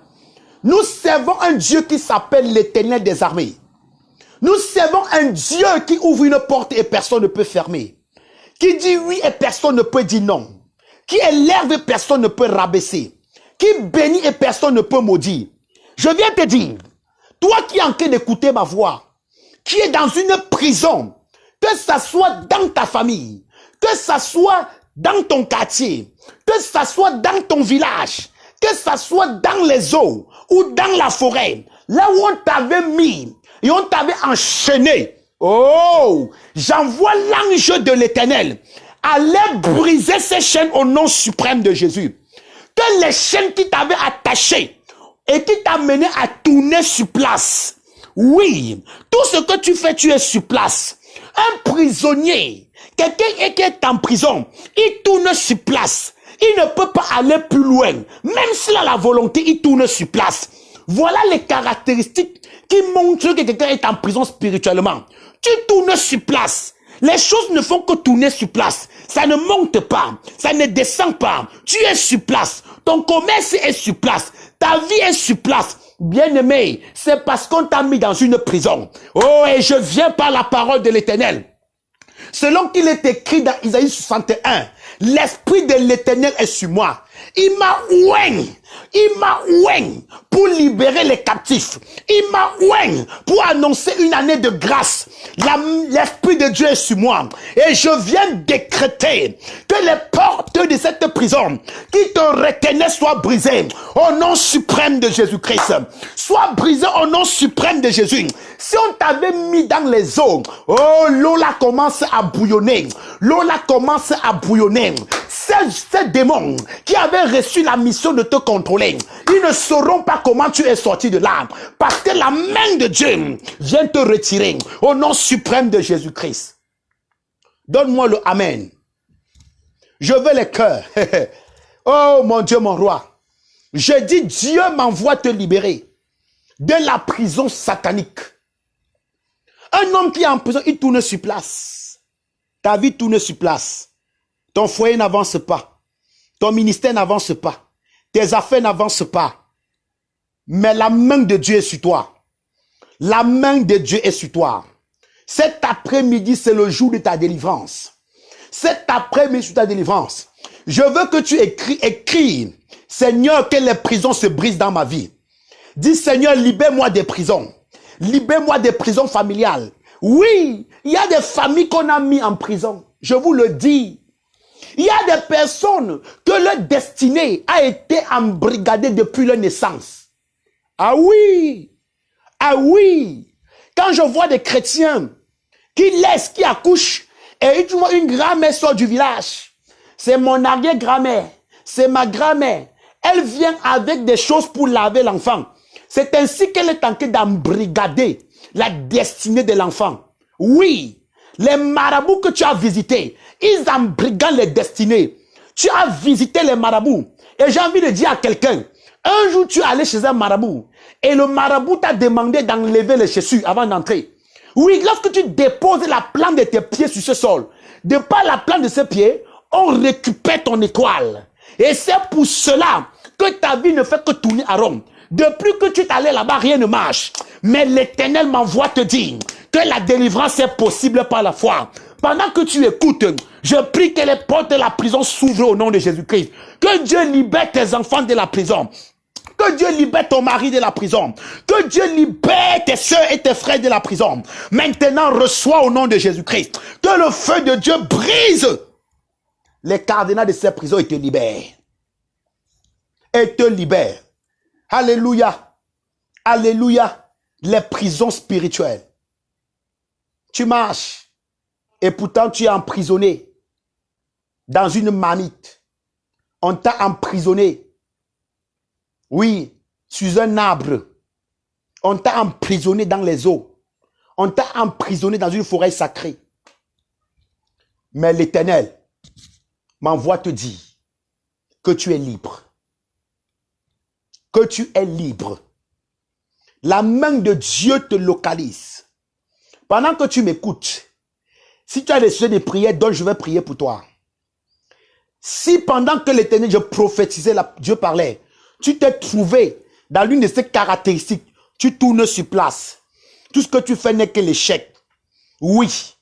A: Nous servons un Dieu qui s'appelle l'Éternel des armées. Nous servons un Dieu qui ouvre une porte et personne ne peut fermer. Qui dit oui et personne ne peut dire non. Qui élève et personne ne peut rabaisser. Qui bénit et personne ne peut maudire. Je viens te dire, toi qui es en train d'écouter ma voix, qui est dans une prison, que ça soit dans ta famille, que ça soit dans ton quartier, que ça soit dans ton village, que ça soit dans les eaux ou dans la forêt, là où on t'avait mis et on t'avait enchaîné. Oh, j'envoie l'ange de l'Éternel. Allez briser ces chaînes au nom suprême de Jésus. Que les chaînes qui t'avaient attaché et qui t'a mené à tourner sur place. Oui, tout ce que tu fais, tu es sur place. Un prisonnier, quelqu'un qui est en prison, il tourne sur place. Il ne peut pas aller plus loin. Même s'il a la volonté, il tourne sur place. Voilà les caractéristiques qui montrent que quelqu'un est en prison spirituellement. Tu tournes sur place. Les choses ne font que tourner sur place. Ça ne monte pas. Ça ne descend pas. Tu es sur place. Ton commerce est sur place. Ta vie est sur place. Bien-aimé, c'est parce qu'on t'a mis dans une prison. Oh, et je viens par la parole de l'Éternel. Selon qu'il est écrit dans Isaïe 61, l'Esprit de l'Éternel est sur moi. Il m'a oint pour libérer les captifs. Il m'a oint pour annoncer une année de grâce. L'Esprit de Dieu est sur moi. Et je viens décréter que les portes de cette prison qui te retenaient soient brisées au nom suprême de Jésus-Christ. Soient brisées au nom suprême de Jésus. Si on t'avait mis dans les eaux, oh, l'eau là commence à bouillonner. L'eau là commence à bouillonner. Ces démons qui avaient reçu la mission de te contrôler, ils ne sauront pas comment tu es sorti de là. Parce que la main de Dieu vient te retirer au nom suprême de Jésus-Christ. Donne-moi le Amen. Je veux les cœurs. Oh mon Dieu, mon roi. Je dis, Dieu m'envoie te libérer de la prison satanique. Un homme qui est en prison, il tourne sur place. Ta vie tourne sur place. Ton foyer n'avance pas. Ton ministère n'avance pas. Tes affaires n'avancent pas. Mais la main de Dieu est sur toi. La main de Dieu est sur toi. Cet après-midi, c'est le jour de ta délivrance. Cet après-midi, c'est ta délivrance. Je veux que tu écris, Seigneur, que les prisons se brisent dans ma vie. Dis, Seigneur, libère-moi des prisons. Libère-moi des prisons familiales. Oui, il y a des familles qu'on a mis en prison. Je vous le dis. Il y a des personnes que leur destinée a été embrigadée depuis leur naissance. Ah oui! Ah oui! Quand je vois des chrétiens qui laissent, qui accouchent Et tu vois, une grand-mère sort du village. C'est mon arrière-grand-mère. C'est ma grand-mère. Elle vient avec des choses pour laver l'enfant. C'est ainsi qu'elle est en train d'embrigader la destinée de l'enfant. Oui, les marabouts que tu as visités, ils embrigadent les destinées. Tu as visité les marabouts. Et j'ai envie de dire à quelqu'un, un jour tu es allé chez un marabout et le marabout t'a demandé d'enlever les chaussures avant d'entrer. Oui, lorsque tu déposes la plante de tes pieds sur ce sol, de par la plante de ses pieds, on récupère ton étoile. Et c'est pour cela que ta vie ne fait que tourner à rond. Depuis que tu es allé là-bas, rien ne marche. Mais l'Éternel m'envoie te dire que la délivrance est possible par la foi. Pendant que tu écoutes, je prie que les portes de la prison s'ouvrent au nom de Jésus-Christ. Que Dieu libère tes enfants de la prison. Que Dieu libère ton mari de la prison. Que Dieu libère tes soeurs et tes frères de la prison. Maintenant, reçois au nom de Jésus-Christ. Que le feu de Dieu brise les cadenas de ces prisons et te libère. Et te libère. Alléluia. Alléluia. Les prisons spirituelles. Tu marches et pourtant tu es emprisonné dans une marmite. On t'a emprisonné. Oui, sur un arbre. On t'a emprisonné dans les eaux. On t'a emprisonné dans une forêt sacrée. Mais l'Éternel m'envoie te dire que tu es libre. Que tu es libre. La main de Dieu te localise. Pendant que tu m'écoutes, si tu as des sujets de prière, donc je vais prier pour toi. Si pendant que l'Éternel, je prophétisais, Dieu parlait, tu t'es trouvé dans l'une de ces caractéristiques, tu tournes sur place. Tout ce que tu fais n'est que l'échec. Oui,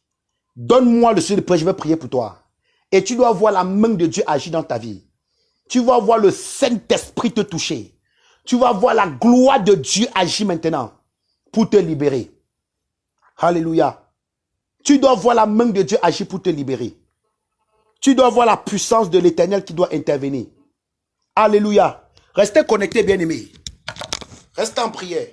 A: donne-moi le sujet de prière, je vais prier pour toi. Et tu dois voir la main de Dieu agir dans ta vie. Tu vas voir le Saint-Esprit te toucher. Tu vas voir la gloire de Dieu agir maintenant pour te libérer. Alléluia. Tu dois voir la main de Dieu agir pour te libérer. Tu dois voir la puissance de l'Éternel qui doit intervenir. Alléluia. Restez connectés, bien-aimés. Restez en prière.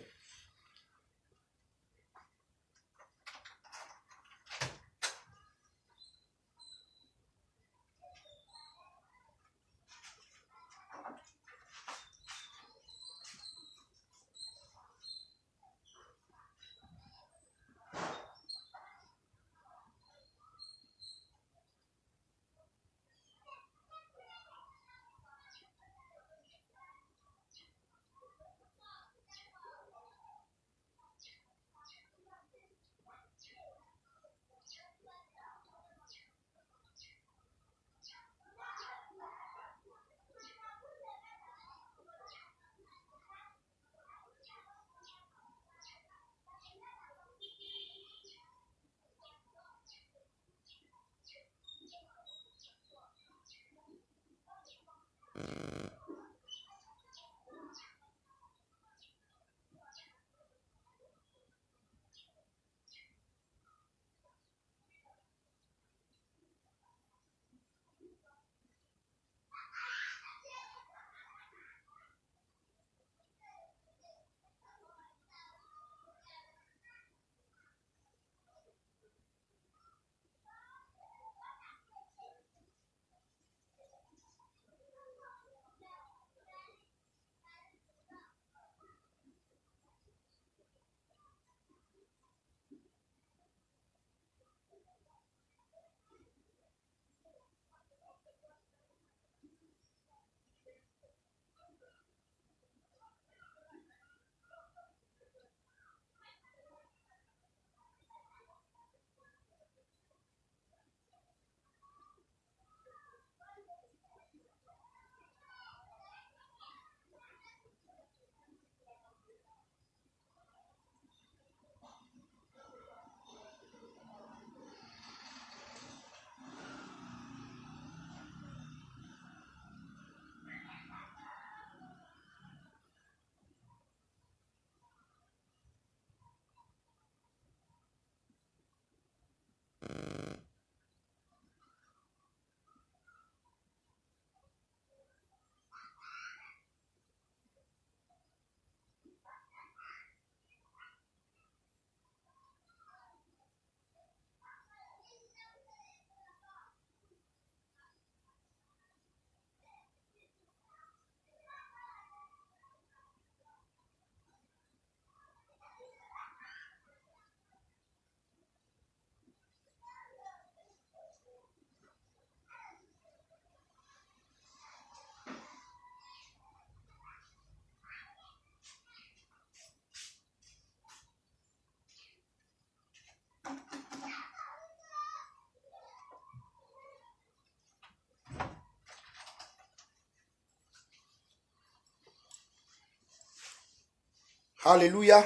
A: Alléluia.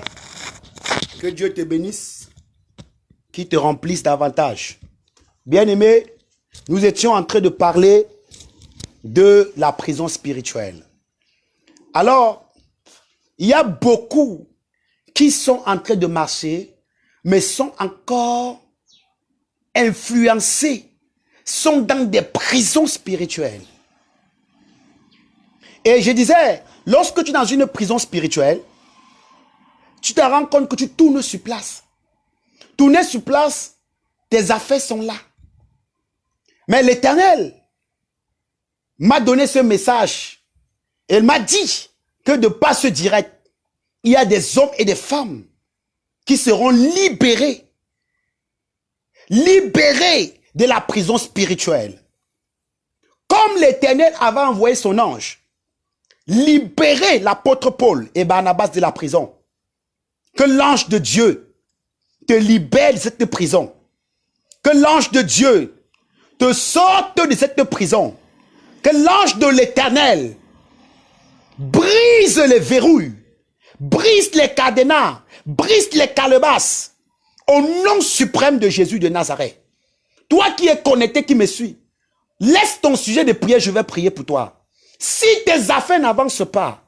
A: Que Dieu te bénisse, qu'il te remplisse davantage. Bien-aimés, nous étions en train de parler de la prison spirituelle. Alors, il y a beaucoup qui sont en train de marcher, mais sont encore influencés, sont dans des prisons spirituelles. Et je disais, lorsque tu es dans une prison spirituelle, tu te rends compte que tu tournes sur place. Tourner sur place, tes affaires sont là. Mais l'Éternel m'a donné ce message. Elle m'a dit que de par ce direct, il y a des hommes et des femmes qui seront libérés. Libérés de la prison spirituelle. Comme l'Éternel avait envoyé son ange, libérer l'apôtre Paul et Barnabas de la prison. Que l'ange de Dieu te libère de cette prison. Que l'ange de Dieu te sorte de cette prison. Que l'ange de l'Éternel brise les verrouilles, brise les cadenas, brise les calebasses. Au nom suprême de Jésus de Nazareth. Toi qui es connecté, qui me suis, laisse ton sujet de prière, je vais prier pour toi. Si tes affaires n'avancent pas,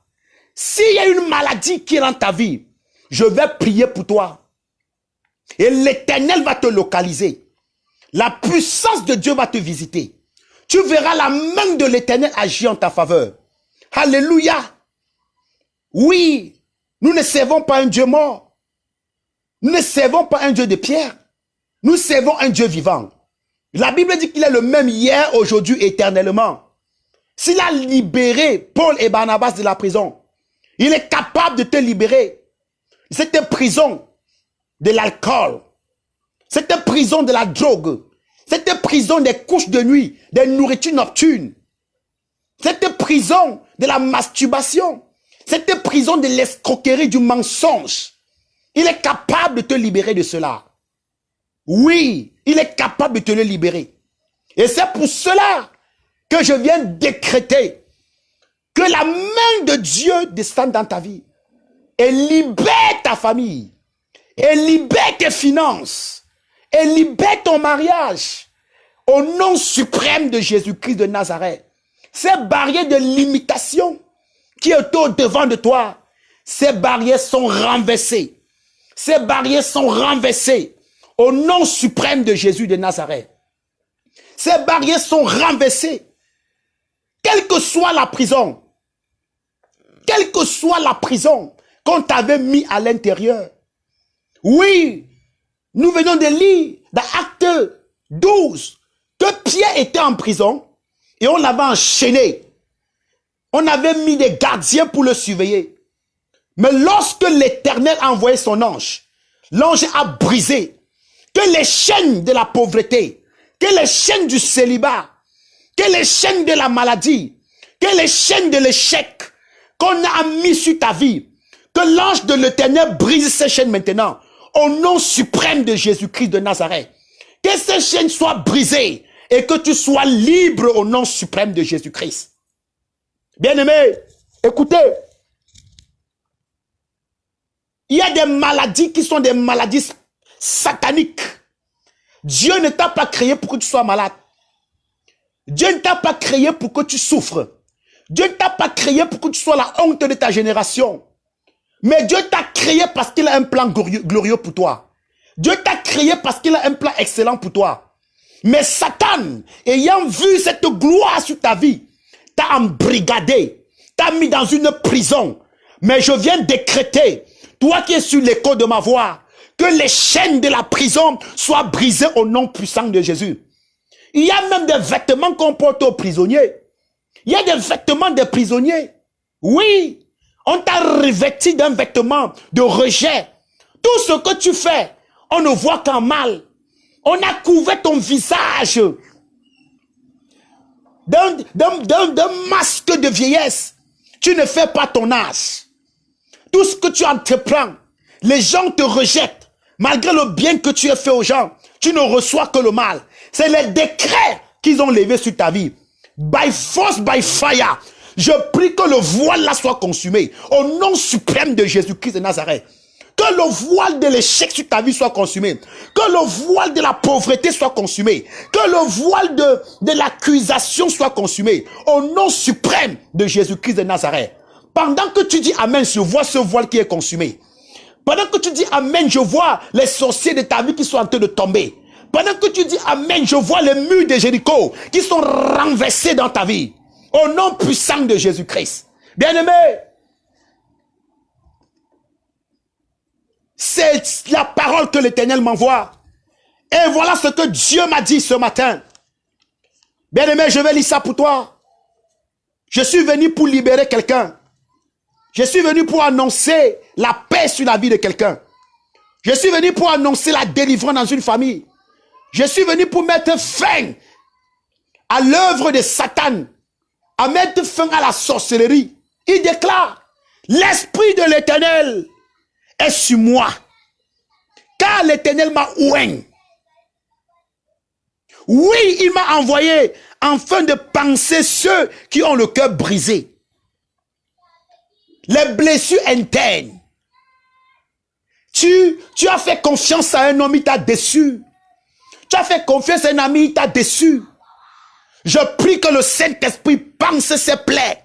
A: s'il y a une maladie qui est dans ta vie, je vais prier pour toi. Et l'Éternel va te localiser. La puissance de Dieu va te visiter. Tu verras la main de l'Éternel agir en ta faveur. Alléluia. Oui, nous ne servons pas un Dieu mort. Nous ne servons pas un Dieu de pierre. Nous servons un Dieu vivant. La Bible dit qu'il est le même hier, aujourd'hui, éternellement. S'il a libéré Paul et Barnabas de la prison, il est capable de te libérer. Cette prison de l'alcool, cette prison de la drogue, cette prison des couches de nuit, des nourritures nocturnes, cette prison de la masturbation, cette prison de l'escroquerie, du mensonge. Il est capable de te libérer de cela. Oui, il est capable de te le libérer. Et c'est pour cela que je viens décréter que la main de Dieu descende dans ta vie et libère ta famille, et libère tes finances, et libère ton mariage au nom suprême de Jésus-Christ de Nazareth. Ces barrières de limitation qui est au devant de toi, ces barrières sont renversées. Ces barrières sont renversées au nom suprême de Jésus de Nazareth. Ces barrières sont renversées. Quelle que soit la prison, quelle que soit la prison qu'on t'avait mis à l'intérieur. Oui, nous venons de lire dans Acte 12 que Pierre était en prison et on l'avait enchaîné. On avait mis des gardiens pour le surveiller. Mais lorsque l'Éternel a envoyé son ange, l'ange a brisé que les chaînes de la pauvreté, que les chaînes du célibat, que les chaînes de la maladie, que les chaînes de l'échec qu'on a mis sur ta vie, que l'ange de l'Éternel brise ces chaînes maintenant, au nom suprême de Jésus-Christ de Nazareth. Que ces chaînes soient brisées et que tu sois libre au nom suprême de Jésus-Christ. Bien-aimés, écoutez, il y a des maladies qui sont des maladies sataniques. Dieu ne t'a pas créé pour que tu sois malade. Dieu ne t'a pas créé pour que tu souffres. Dieu ne t'a pas créé pour que tu sois la honte de ta génération. Mais Dieu t'a créé parce qu'il a un plan glorieux pour toi. Dieu t'a créé parce qu'il a un plan excellent pour toi. Mais Satan, ayant vu cette gloire sur ta vie, t'a embrigadé, t'a mis dans une prison. Mais je viens décréter, toi qui es sur l'écho de ma voix, que les chaînes de la prison soient brisées au nom puissant de Jésus. Il y a même des vêtements qu'on porte aux prisonniers. Il y a des vêtements des prisonniers. Oui, on t'a revêtu d'un vêtement de rejet. Tout ce que tu fais, on ne voit qu'en mal. On a couvert ton visage d'un masque de vieillesse. Tu ne fais pas ton âge. Tout ce que tu entreprends, les gens te rejettent. Malgré le bien que tu as fait aux gens, tu ne reçois que le mal. C'est les décrets qu'ils ont levés sur ta vie. By force, by fire. Je prie que le voile là soit consumé. Au nom suprême de Jésus-Christ de Nazareth. Que le voile de l'échec sur ta vie soit consumé. Que le voile de la pauvreté soit consumé. Que le voile de l'accusation soit consumé. Au nom suprême de Jésus-Christ de Nazareth. Pendant que tu dis Amen, je vois ce voile qui est consumé. Pendant que tu dis Amen, je vois les sorciers de ta vie qui sont en train de tomber. Pendant que tu dis Amen, je vois les murs de Jéricho qui sont renversés dans ta vie. Au nom puissant de Jésus-Christ. Bien-aimé, c'est la parole que l'Éternel m'envoie. Et voilà ce que Dieu m'a dit ce matin. Bien-aimé, je vais lire ça pour toi. Je suis venu pour libérer quelqu'un. Je suis venu pour annoncer la paix sur la vie de quelqu'un. Je suis venu pour annoncer la délivrance dans une famille. Je suis venu pour mettre fin à l'œuvre de Satan, à mettre fin à la sorcellerie. Il déclare, l'Esprit de l'Éternel est sur moi, car l'Éternel m'a oint. Oui, il m'a envoyé afin de panser ceux qui ont le cœur brisé. Les blessures internes. Tu as fait confiance à un homme, il t'a déçu. Tu as fait confiance à un ami, il t'a déçu. Je prie que le Saint-Esprit panse ses plaies.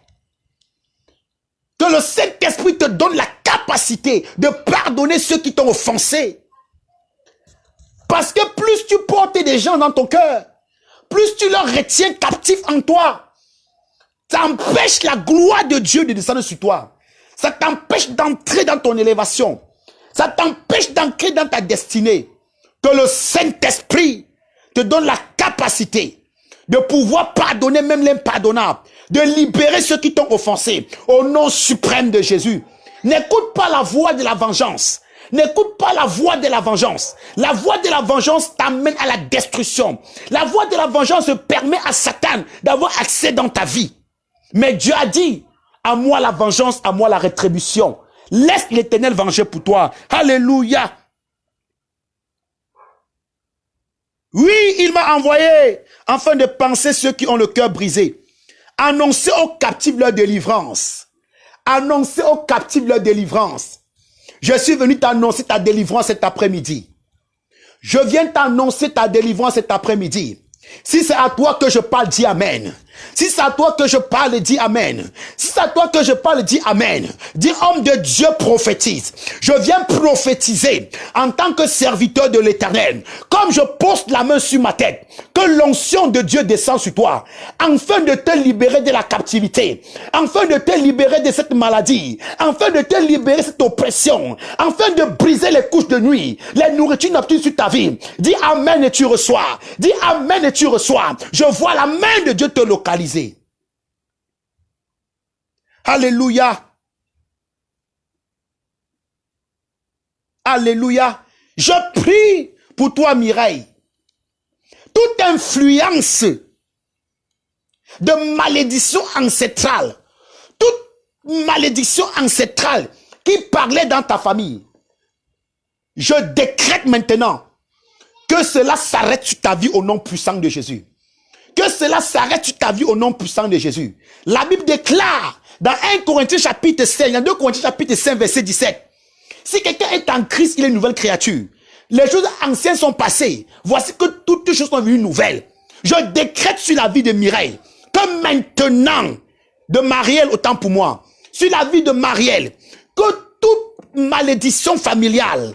A: Que le Saint-Esprit te donne la capacité de pardonner ceux qui t'ont offensé. Parce que plus tu portes des gens dans ton cœur, plus tu leur retiens captifs en toi, ça empêche la gloire de Dieu de descendre sur toi. Ça t'empêche d'entrer dans ton élévation. Ça t'empêche d'entrer dans ta destinée. Que le Saint-Esprit te donne la capacité de pouvoir pardonner même l'impardonnable, de libérer ceux qui t'ont offensé. Au nom suprême de Jésus. N'écoute pas la voix de la vengeance. N'écoute pas la voix de la vengeance. La voix de la vengeance t'amène à la destruction. La voix de la vengeance permet à Satan d'avoir accès dans ta vie. Mais Dieu a dit, à moi la vengeance, à moi la rétribution. Laisse l'Éternel venger pour toi. Alléluia. Oui, il m'a envoyé afin de panser ceux qui ont le cœur brisé. Annoncer aux captifs leur délivrance. Annoncer aux captifs leur délivrance. Je suis venu t'annoncer ta délivrance cet après-midi. Je viens t'annoncer ta délivrance cet après-midi. Si c'est à toi que je parle, dis Amen. Si c'est à toi que je parle, dis Amen. Si c'est à toi que je parle, dis Amen. Dis homme de Dieu prophétise. Je viens prophétiser en tant que serviteur de l'Éternel. Comme je pose la main sur ma tête, que l'onction de Dieu descend sur toi, afin de te libérer de la captivité, afin de te libérer de cette maladie, afin de te libérer de cette oppression, afin de briser les couches de nuit, les nourritures nocturnes sur ta vie. Dis Amen et tu reçois. Dis Amen et tu reçois. Je vois la main de Dieu te localiser. Alléluia. Alléluia. Je prie pour toi, Mireille. Toute influence de malédiction ancestrale, toute malédiction ancestrale qui parlait dans ta famille, je décrète maintenant que cela s'arrête sur ta vie au nom puissant de Jésus. Que cela s'arrête sur ta vie au nom puissant de Jésus. La Bible déclare dans 1 Corinthiens chapitre 5, dans 2 Corinthiens chapitre 5 verset 17. Si quelqu'un est en Christ, il est une nouvelle créature. Les choses anciennes sont passées. Voici que toutes les choses sont devenues nouvelles. Je décrète sur la vie de Mireille que maintenant, de Marielle autant pour moi, sur la vie de Marielle, que toute malédiction familiale,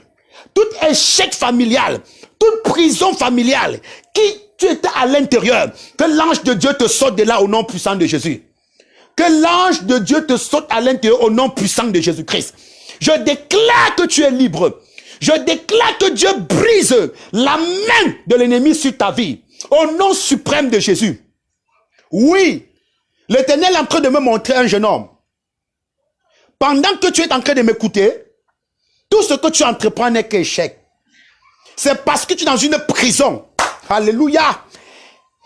A: tout échec familial, toute prison familiale, qui tu étais à l'intérieur, que l'ange de Dieu te saute de là au nom puissant de Jésus. Que l'ange de Dieu te saute à l'intérieur au nom puissant de Jésus-Christ. Je déclare que tu es libre. Je déclare que Dieu brise la main de l'ennemi sur ta vie. Au nom suprême de Jésus. Oui, l'Éternel est en train de me montrer un jeune homme. Pendant que tu es en train de m'écouter, tout ce que tu entreprends n'est qu'échec. C'est parce que tu es dans une prison. Alléluia.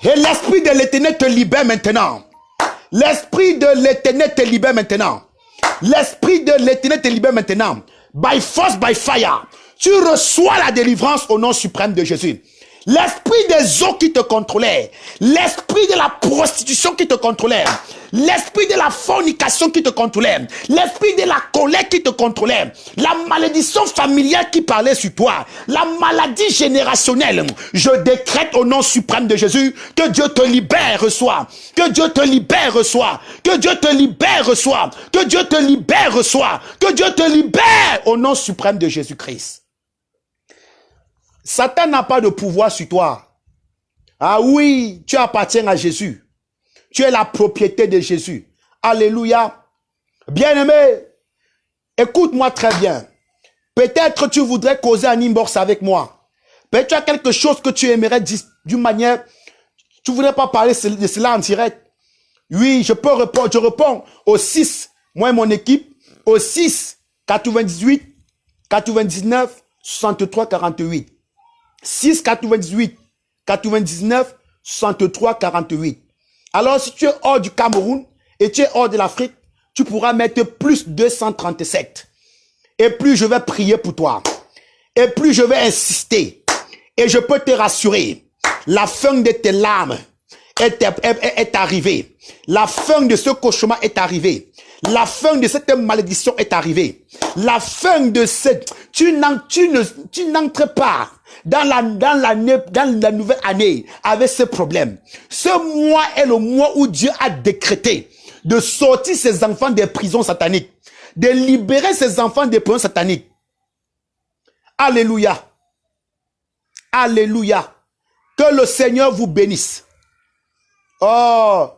A: Et l'Esprit de l'Éternel te libère maintenant. L'Esprit de l'Éternel te libère maintenant. L'Esprit de l'Éternel te libère maintenant. By force, by fire. Tu reçois la délivrance au nom suprême de Jésus. l'esprit des eaux qui te contrôlait, l'esprit de la prostitution qui te contrôlait, l'esprit de la fornication qui te contrôlait, l'esprit de la colère qui te contrôlait, la malédiction familiale qui parlait sur toi, la maladie générationnelle. Je décrète au nom suprême de Jésus que Dieu te libère, reçoit, que Dieu te libère, reçoit, que Dieu te libère, reçoit, que Dieu te libère, reçoit, que Dieu te libère au nom suprême de Jésus-Christ. Satan n'a pas de pouvoir sur toi. Ah oui, tu appartiens à Jésus. Tu es la propriété de Jésus. Alléluia. Bien-aimé, écoute-moi très bien. Peut-être tu voudrais causer un inbox avec moi. Peut-être tu as quelque chose que tu aimerais dire d'une manière. Tu ne voudrais pas parler de cela en direct. Oui, je peux répondre. Je réponds au 6, moi et mon équipe, au 6, 98, 99, 63, 48. 6, 98, 99, 63, 48. Alors, si tu es hors du Cameroun et tu es hors de l'Afrique, tu pourras mettre plus 237. Et plus je vais prier pour toi. Et plus je vais insister. Et je peux te rassurer. La fin de tes larmes est arrivée. La fin de ce cauchemar est arrivée. La fin de cette malédiction est arrivée. La fin de cette... Tu n'entres pas dans la nouvelle année avec ce problème. Ce mois est le mois où Dieu a décrété de sortir ses enfants des prisons sataniques, de libérer ses enfants des prisons sataniques. Alléluia. Alléluia. Que le Seigneur vous bénisse. Oh,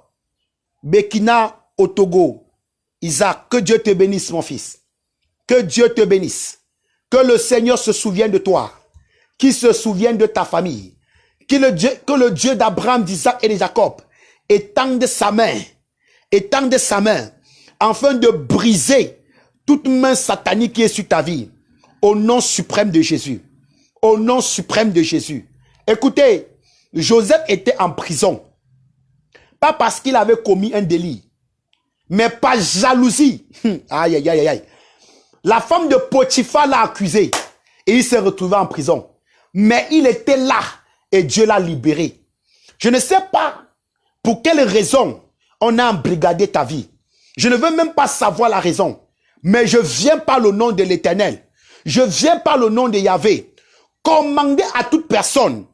A: Bekina au Togo. Isaac, que Dieu te bénisse, mon fils. Que Dieu te bénisse. Que le Seigneur se souvienne de toi. Qu'il se souvienne de ta famille. Que le Dieu d'Abraham, d'Isaac et de Jacob étende sa main, afin de briser toute main satanique qui est sur ta vie. Au nom suprême de Jésus. Au nom suprême de Jésus. Écoutez, Joseph était en prison. Pas parce qu'il avait commis un délit, mais par jalousie. Aïe, aïe, aïe, aïe. La femme de Potiphar l'a accusé et il s'est retrouvé en prison. Mais il était là et Dieu l'a libéré. Je ne sais pas pour quelle raison on a embrigadé ta vie. Je ne veux même pas savoir la raison. Mais je viens par le nom de l'Éternel. Je viens par le nom de Yahvé. Commander à toute personne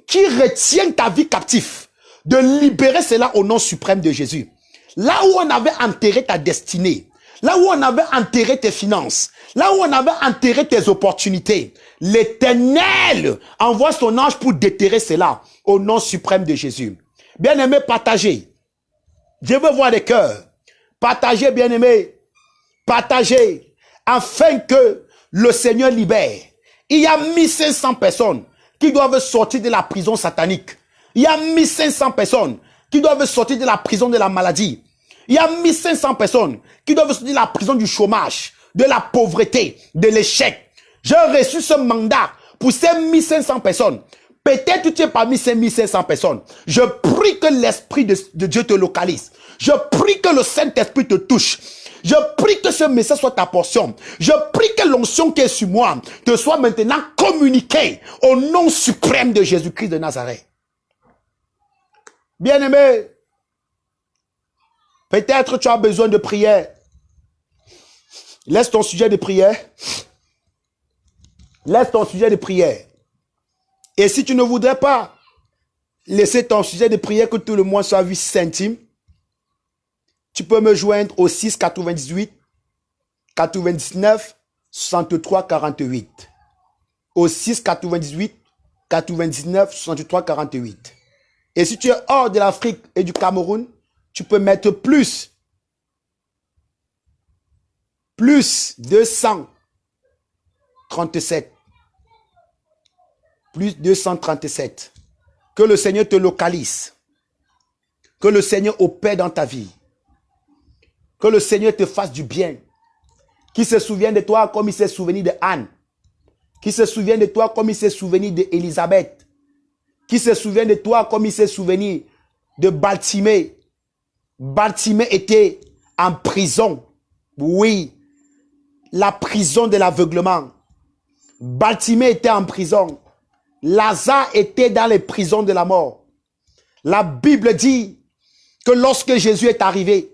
A: qui retient ta vie captive de libérer cela au nom suprême de Jésus. Là où on avait enterré ta destinée, là où on avait enterré tes finances, là où on avait enterré tes opportunités, l'Éternel envoie son ange pour déterrer cela au nom suprême de Jésus. Bien-aimé, partagez. Je veux voir les cœurs. Partagez, bien-aimé. Partagez afin que le Seigneur libère. Il y a 1500 personnes qui doivent sortir de la prison satanique. Il y a 1500 personnes qui doivent sortir de la prison de la maladie. Il y a 1500 personnes qui doivent sortir de la prison du chômage, de la pauvreté, de l'échec. J'ai reçu ce mandat pour ces 1500 personnes. Peut-être tu es parmi ces 1500 personnes. Je prie que l'Esprit de Dieu te localise. Je prie que le Saint-Esprit te touche. Je prie que ce message soit ta portion. Je prie que l'onction qui est sur moi te soit maintenant communiquée au nom suprême de Jésus-Christ de Nazareth. Bien-aimé, peut-être tu as besoin de prière. Laisse ton sujet de prière. Laisse ton sujet de prière. Et si tu ne voudrais pas laisser ton sujet de prière que tout le monde soit vu intime, tu peux me joindre au 6 98 99 63 48. Au 6 98 99 63 48. Et si tu es hors de l'Afrique et du Cameroun, tu peux mettre plus 237. Plus 237. Que le Seigneur te localise. Que le Seigneur opère dans ta vie. Que le Seigneur te fasse du bien. Qu'il se souvienne de toi comme il s'est souvenu de Anne. Qu'il se souvienne de toi comme il s'est souvenu d'Élisabeth. Qu'il se souvienne de toi comme il s'est souvenu de Baltimée. Baltimée était en prison. Oui. La prison de l'aveuglement. Baltimée était en prison. Lazare était dans les prisons de la mort. La Bible dit que lorsque Jésus est arrivé,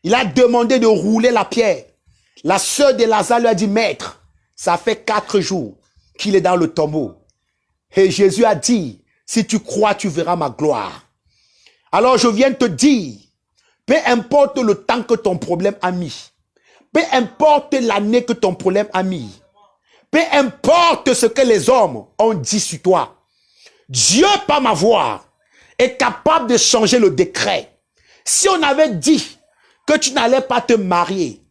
A: il a demandé de rouler la pierre. La sœur de Lazare lui a dit, maître, ça fait 4 jours qu'il est dans le tombeau. Et Jésus a dit, si tu crois, tu verras ma gloire. Alors je viens te dire, peu importe le temps que ton problème a mis, peu importe l'année que ton problème a mis, peu importe ce que les hommes ont dit sur toi, Dieu, par ma voix, est capable de changer le décret. Si on avait dit que tu n'allais pas te marier,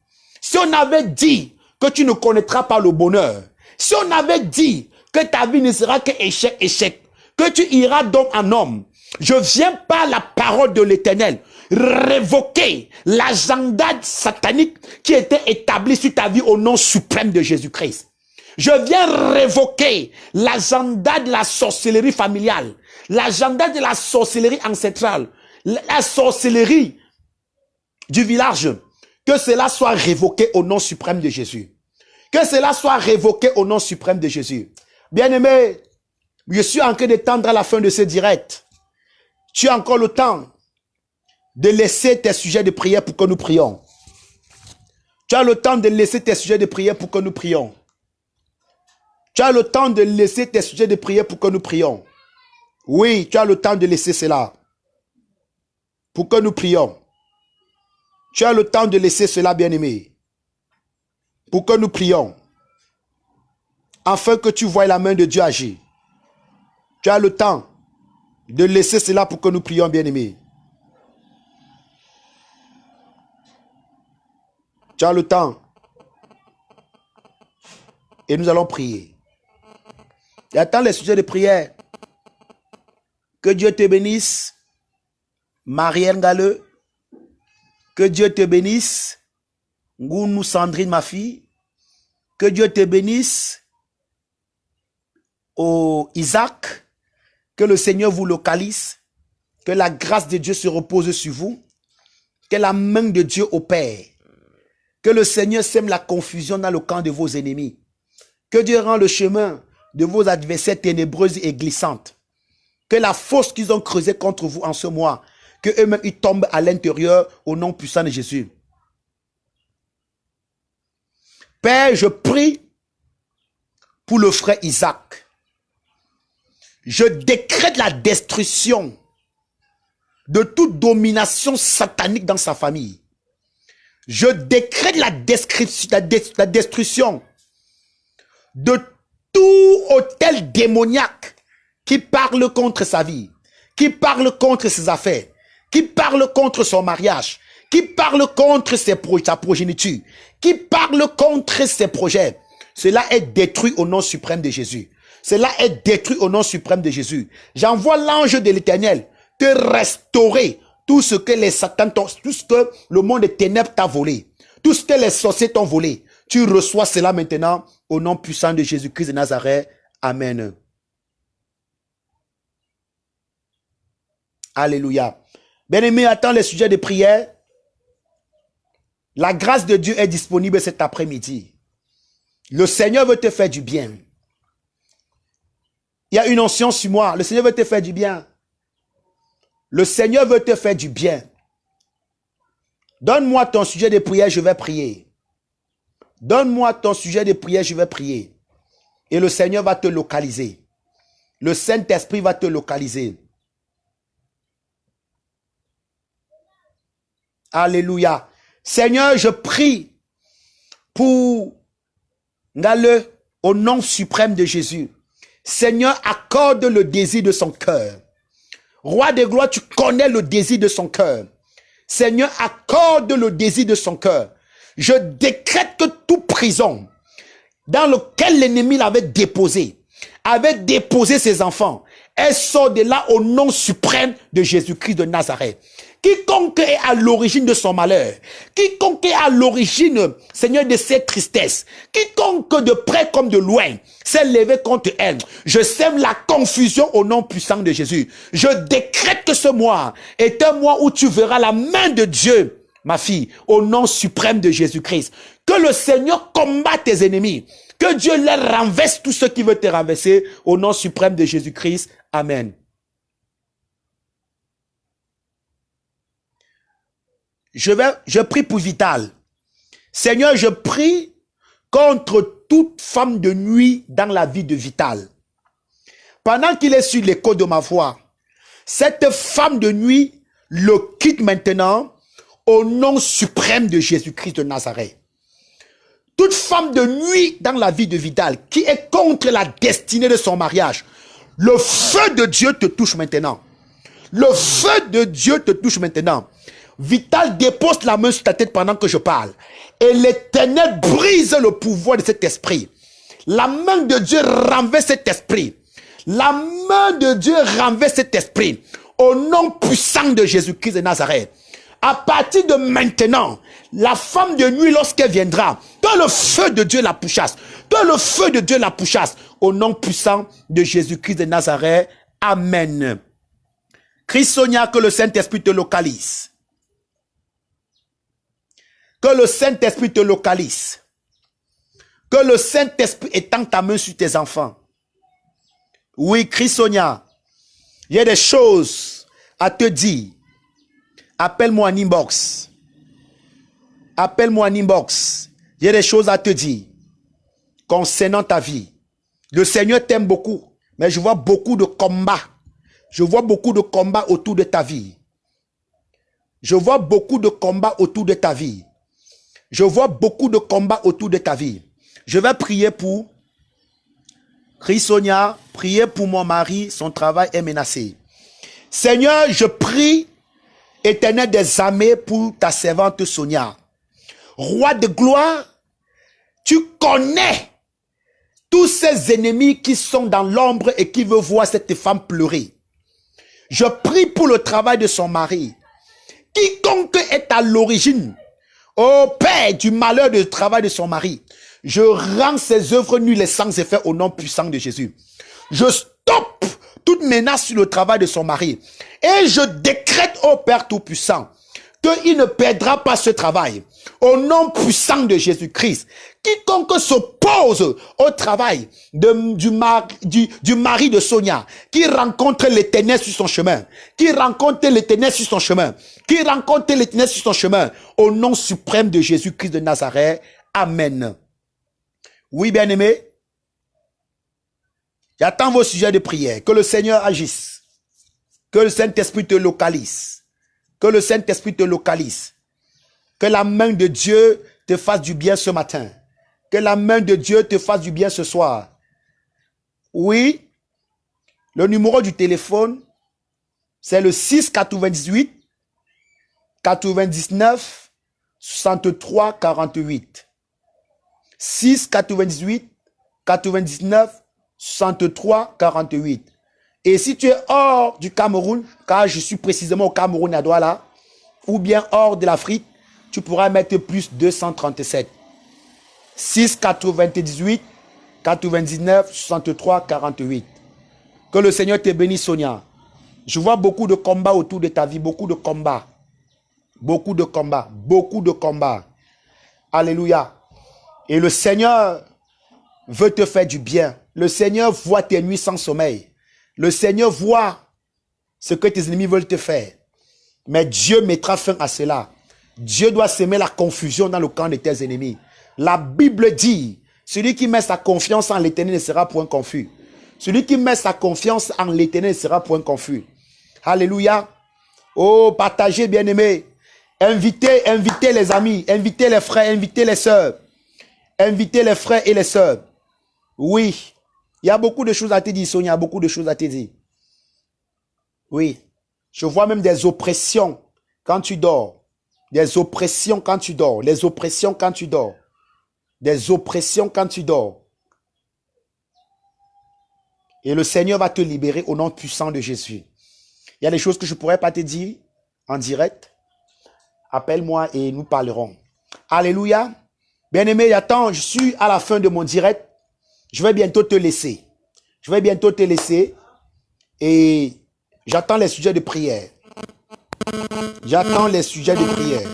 A: si on avait dit que tu ne connaîtras pas le bonheur, si on avait dit que ta vie ne sera que échec, échec, que tu iras d'homme en homme, je viens par la parole de l'Éternel révoquer l'agenda satanique qui était établi sur ta vie au nom suprême de Jésus-Christ. Je viens révoquer l'agenda de la sorcellerie familiale, l'agenda de la sorcellerie ancestrale, la sorcellerie du village. Que cela soit révoqué au nom suprême de Jésus. Que cela soit révoqué au nom suprême de Jésus. Bien-aimé, je suis en train de tendre à la fin de ce direct. Tu as encore le temps de laisser tes sujets de prière pour que nous prions. Tu as le temps de laisser tes sujets de prière pour que nous prions. Tu as le temps de laisser tes sujets de prière pour que nous prions. Oui, tu as le temps de laisser cela pour que nous prions. Tu as le temps de laisser cela, bien-aimé, pour que nous prions, afin que tu voies la main de Dieu agir. Tu as le temps de laisser cela pour que nous prions, bien-aimé. Tu as le temps. Et nous allons prier. Et attends les sujets de prière. Que Dieu te bénisse, Marielle Galeux. Que Dieu te bénisse, Ngounou Sandrine, ma fille. Que Dieu te bénisse, Isaac. Que le Seigneur vous localise. Que la grâce de Dieu se repose sur vous. Que la main de Dieu opère. Que le Seigneur sème la confusion dans le camp de vos ennemis. Que Dieu rend le chemin de vos adversaires ténébreuses et glissantes. Que la fosse qu'ils ont creusée contre vous en ce mois, que eux-mêmes ils tombent à l'intérieur au nom puissant de Jésus. Père, je prie pour le frère Isaac. Je décrète la destruction de toute domination satanique dans sa famille. Je décrète la destruction de tout hôtel démoniaque qui parle contre sa vie, qui parle contre ses affaires, qui parle contre son mariage, qui parle contre sa progéniture, qui parle contre ses projets. Cela est détruit au nom suprême de Jésus. Cela est détruit au nom suprême de Jésus. J'envoie l'ange de l'Éternel te restaurer tout ce que les satans tout ce que le monde des ténèbres t'a volé, tout ce que les sorciers t'ont volé. Tu reçois cela maintenant au nom puissant de Jésus-Christ de Nazareth. Amen. Alléluia. Bien-aimé, attends les sujets de prière. La grâce de Dieu est disponible cet après-midi. Le Seigneur veut te faire du bien. Il y a une onction sur moi. Le Seigneur veut te faire du bien. Le Seigneur veut te faire du bien. Donne-moi ton sujet de prière, je vais prier. Donne-moi ton sujet de prière, je vais prier. Et le Seigneur va te localiser. Le Saint-Esprit va te localiser. Alléluia. Seigneur, je prie pour Ngale au nom suprême de Jésus. Seigneur, accorde le désir de son cœur. Roi de gloire, tu connais le désir de son cœur. Seigneur, accorde le désir de son cœur. Je décrète que toute prison dans laquelle l'ennemi l'avait déposé ses enfants, elle sort de là au nom suprême de Jésus-Christ de Nazareth. Quiconque est à l'origine de son malheur, quiconque est à l'origine, Seigneur, de cette tristesse, quiconque de près comme de loin s'est levé contre elle, je sème la confusion au nom puissant de Jésus. Je décrète que ce mois est un mois où tu verras la main de Dieu, ma fille, au nom suprême de Jésus-Christ. Que le Seigneur combatte tes ennemis. Que Dieu leur renverse tous ceux qui veulent te renverser au nom suprême de Jésus-Christ. Amen. Je prie pour Vital. Seigneur, je prie contre toute femme de nuit dans la vie de Vital. Pendant qu'il est sur l'écho de ma voix, cette femme de nuit le quitte maintenant au nom suprême de Jésus-Christ de Nazareth. Toute femme de nuit dans la vie de Vital qui est contre la destinée de son mariage, le feu de Dieu te touche maintenant. Le feu de Dieu te touche maintenant. Vital, dépose la main sur ta tête pendant que je parle. Et l'Éternel brise le pouvoir de cet esprit. La main de Dieu renverse cet esprit. La main de Dieu renverse cet esprit. Au nom puissant de Jésus-Christ de Nazareth. À partir de maintenant, la femme de nuit, lorsqu'elle viendra, que le feu de Dieu la pourchasse. Que le feu de Dieu la pourchasse. Au nom puissant de Jésus-Christ de Nazareth. Amen. Christ Sonia, que le Saint-Esprit te localise. Que le Saint-Esprit te localise. Que le Saint-Esprit étende ta main sur tes enfants. Oui, Christ Sonia, il y a des choses à te dire. Appelle-moi en inbox. Appelle-moi en inbox. Il y a des choses à te dire concernant ta vie. Le Seigneur t'aime beaucoup, mais je vois beaucoup de combats. Je vois beaucoup de combats autour de ta vie. Je vois beaucoup de combats autour de ta vie. Je vois beaucoup de combats autour de ta vie. Je vais prier pour Christonia, prier pour mon mari, son travail est menacé. Seigneur, je prie, Éternel des armées, pour ta servante Sonia. Roi de gloire, tu connais tous ces ennemis qui sont dans l'ombre et qui veulent voir cette femme pleurer. Je prie pour le travail de son mari. Quiconque est à l'origine, ô Père, du malheur du travail de son mari, je rends ses œuvres nulles et sans effet au nom puissant de Jésus. Je stoppe toute menace sur le travail de son mari. Et je décrète au Père Tout-Puissant qu'il ne perdra pas ce travail. Au nom puissant de Jésus-Christ. Quiconque s'oppose au travail du mari de Sonia, qui rencontre l'Éternel sur son chemin, qui rencontre l'Éternel sur son chemin, qui rencontre l'Éternel sur son chemin, au nom suprême de Jésus-Christ de Nazareth. Amen. Oui, bien-aimé. J'attends vos sujets de prière. Que le Seigneur agisse. Que le Saint-Esprit te localise. Que le Saint-Esprit te localise. Que la main de Dieu te fasse du bien ce matin. Que la main de Dieu te fasse du bien ce soir. Oui. Le numéro du téléphone, c'est le 698 99 63 48. 698 99 63 48. Et si tu es hors du Cameroun, car je suis précisément au Cameroun à Douala, ou bien hors de l'Afrique, tu pourras mettre plus 237. 698 99 63 48. Que le Seigneur te bénisse, Sonia. Je vois beaucoup de combats autour de ta vie, beaucoup de combats. Beaucoup de combats, beaucoup de combats. Alléluia. Et le Seigneur veut te faire du bien. Le Seigneur voit tes nuits sans sommeil. Le Seigneur voit ce que tes ennemis veulent te faire. Mais Dieu mettra fin à cela. Dieu doit semer la confusion dans le camp de tes ennemis. La Bible dit, celui qui met sa confiance en l'Éternel ne sera point confus. Celui qui met sa confiance en l'Éternel ne sera point confus. Alléluia. Oh, partagez, bien-aimés. Invitez les amis, invitez les frères, invitez les sœurs. Invitez les frères et les sœurs. Oui. Il y a beaucoup de choses à te dire, Sonia. Il y a beaucoup de choses à te dire. Oui. Je vois même des oppressions quand tu dors. Des oppressions quand tu dors. Les oppressions quand tu dors. Des oppressions quand tu dors. Et le Seigneur va te libérer au nom puissant de Jésus. Il y a des choses que je ne pourrais pas te dire en direct. Appelle-moi et nous parlerons. Alléluia. Bien-aimé, attends, je suis à la fin de mon direct. Je vais bientôt te laisser. Je vais bientôt te laisser. Et j'attends les sujets de prière. J'attends les sujets de prière.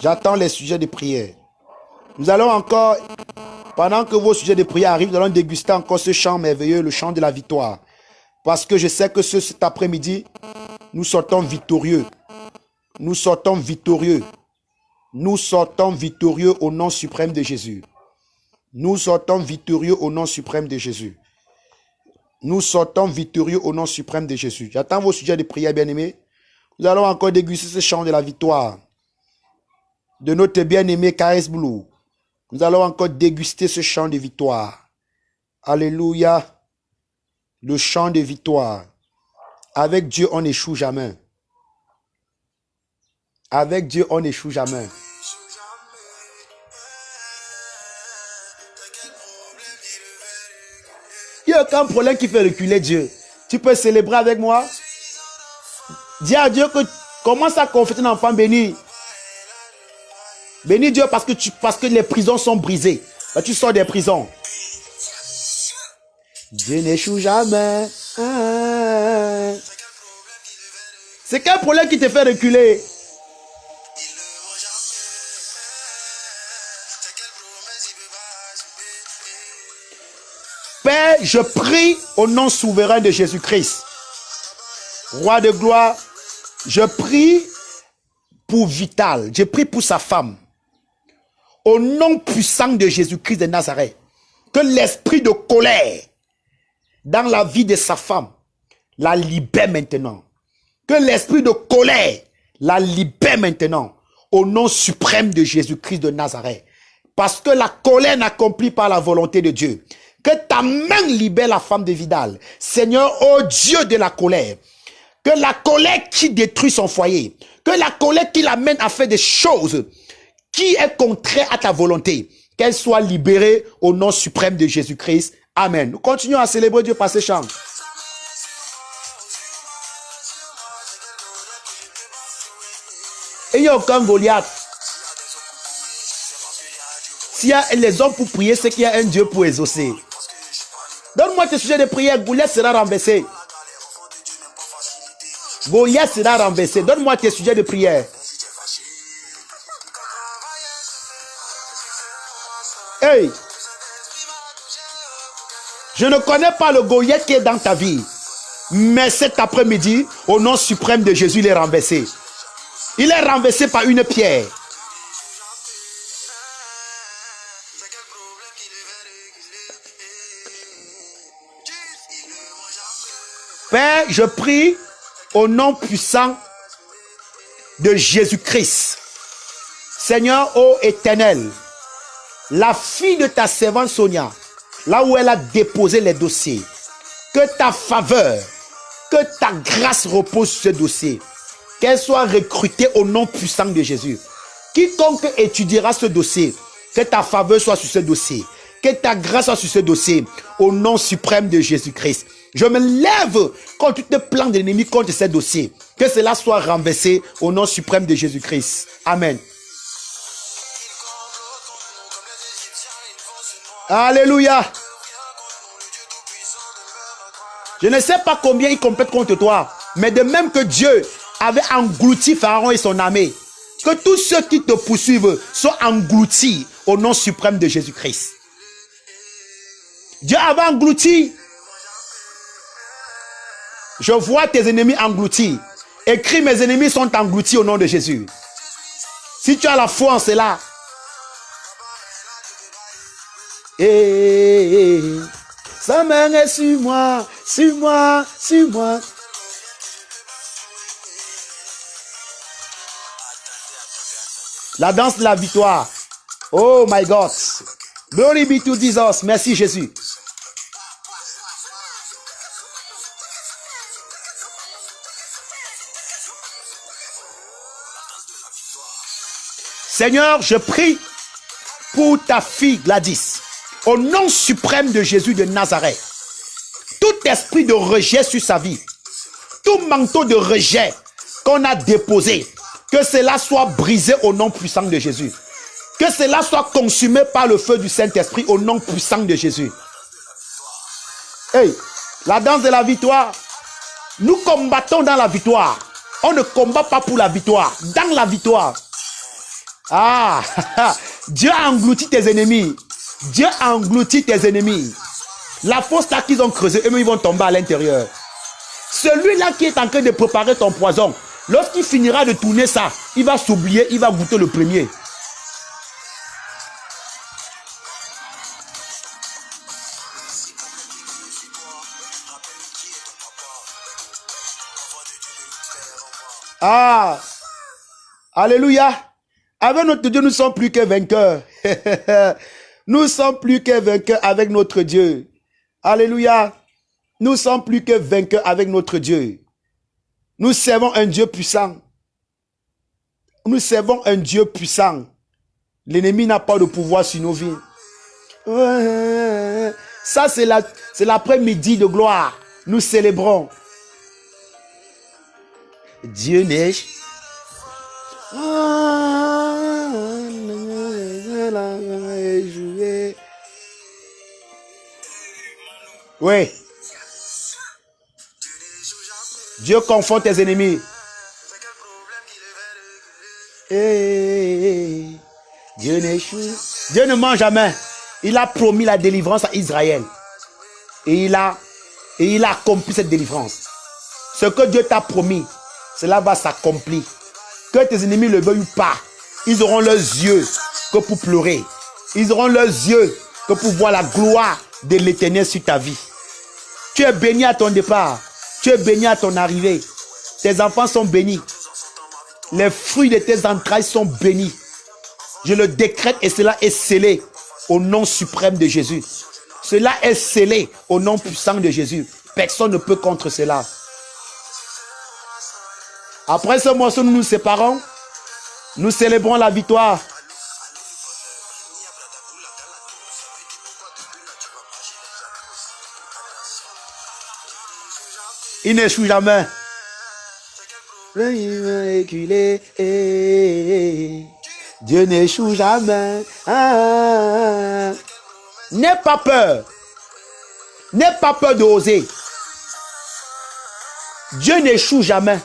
A: J'attends les sujets de prière. Nous allons encore Pendant que vos sujets de prière arrivent, nous allons déguster encore ce chant merveilleux, le chant de la victoire. Parce que je sais que cet après-midi, nous sortons victorieux. Nous sortons victorieux. Nous sortons victorieux au nom suprême de Jésus. Nous sortons victorieux au nom suprême de Jésus. Nous sortons victorieux au nom suprême de Jésus. J'attends vos sujets de prière, bien-aimés. Nous allons encore déguster ce chant de la victoire de notre bien-aimé K.S. Blue. Nous allons encore déguster ce chant de victoire. Alléluia. Le chant de victoire. Avec Dieu, on n'échoue jamais. Avec Dieu, on n'échoue jamais. Il n'y a aucun problème qui fait reculer Dieu. Tu peux célébrer avec moi. Dis à Dieu que commence à confesser un enfant béni. Bénis Dieu parce que les prisons sont brisées. Là, tu sors des prisons. Dieu n'échoue jamais. C'est quel problème qui te fait reculer? Père, je prie au nom souverain de Jésus-Christ. Roi de gloire, je prie pour Vital. Je prie pour sa femme. Au nom puissant de Jésus-Christ de Nazareth, que l'esprit de colère dans la vie de sa femme la libère maintenant. Que l'esprit de colère la libère maintenant. Au nom suprême de Jésus-Christ de Nazareth. Parce que la colère n'accomplit pas la volonté de Dieu. Que ta main libère la femme de Vidal. Seigneur, ô Dieu de la colère. Que la colère qui détruit son foyer. Que la colère qui l'amène à faire des choses qui est contraire à ta volonté, qu'elle soit libérée au nom suprême de Jésus-Christ. Amen. Nous continuons à célébrer Dieu par ces chants. Et il n'y a aucun Goliath. S'il y a les hommes pour prier, c'est qu'il y a un Dieu pour exaucer. Donne-moi tes sujets de prière, Goliath sera renversé. Goliath sera renversé. Donne-moi tes sujets de prière. Hey, je ne connais pas le Goliath qui est dans ta vie, mais cet après-midi, au nom suprême de Jésus, il est renversé. Il est renversé par une pierre. Père, je prie au nom puissant de Jésus-Christ. Seigneur, ô Éternel, la fille de ta servante Sonia, là où elle a déposé les dossiers, que ta faveur, que ta grâce repose sur ce dossier, qu'elle soit recrutée au nom puissant de Jésus. Quiconque étudiera ce dossier, que ta faveur soit sur ce dossier, que ta grâce soit sur ce dossier, au nom suprême de Jésus-Christ. Je me lève contre tout plan de l'ennemi contre ce dossier, que cela soit renversé au nom suprême de Jésus-Christ. Amen. Alléluia. Je ne sais pas combien ils complètent contre toi, mais de même que Dieu avait englouti Pharaon et son armée, que tous ceux qui te poursuivent soient engloutis au nom suprême de Jésus-Christ. Dieu avait englouti. Je vois tes ennemis engloutis. Écris, mes ennemis sont engloutis au nom de Jésus. Si tu as la foi en cela, sa main est sur moi, sur moi, sur moi. La danse de la victoire. Oh my God. Glory be to Jesus. Merci Jésus. Seigneur, je prie pour ta fille Gladys. Au nom suprême de Jésus de Nazareth, tout esprit de rejet sur sa vie, tout manteau de rejet qu'on a déposé, que cela soit brisé au nom puissant de Jésus. Que cela soit consumé par le feu du Saint-Esprit au nom puissant de Jésus. Hey, la danse de la victoire. Nous combattons dans la victoire. On ne combat pas pour la victoire, dans la victoire. Ah, Dieu a englouti tes ennemis. Dieu a englouti tes ennemis. La fosse là qu'ils ont creusée, eux-mêmes ils vont tomber à l'intérieur. Celui-là qui est en train de préparer ton poison, lorsqu'il finira de tourner ça, il va s'oublier, il va goûter le premier. Ah, alléluia. Avec notre Dieu, nous ne sommes plus que vainqueurs. Nous ne sommes plus que vainqueurs avec notre Dieu. Alléluia. Nous ne sommes plus que vainqueurs avec notre Dieu. Nous servons un Dieu puissant. Nous servons un Dieu puissant. L'ennemi n'a pas de pouvoir sur nos vies. Ça, c'est l'après-midi de gloire. Nous célébrons. Dieu n'est... Oui. Dieu confond tes ennemis. Dieu n'échoue. Dieu ne ment jamais. Il a promis la délivrance à Israël. Et il a accompli cette délivrance. Ce que Dieu t'a promis, cela va s'accomplir. Que tes ennemis le veuillent ou pas, ils auront leurs yeux que pour pleurer. Ils auront leurs yeux que pour voir la gloire de l'Éternel sur ta vie. Tu es béni à ton départ. Tu es béni à ton arrivée. Tes enfants sont bénis. Les fruits de tes entrailles sont bénis. Je le décrète et cela est scellé au nom suprême de Jésus. Cela est scellé au nom puissant de Jésus. Personne ne peut contre cela. Après ce morceau, nous nous séparons. Nous célébrons la victoire. Il n'échoue jamais. Dieu n'échoue jamais. N'aie pas peur. N'aie pas peur d'oser. Dieu n'échoue jamais.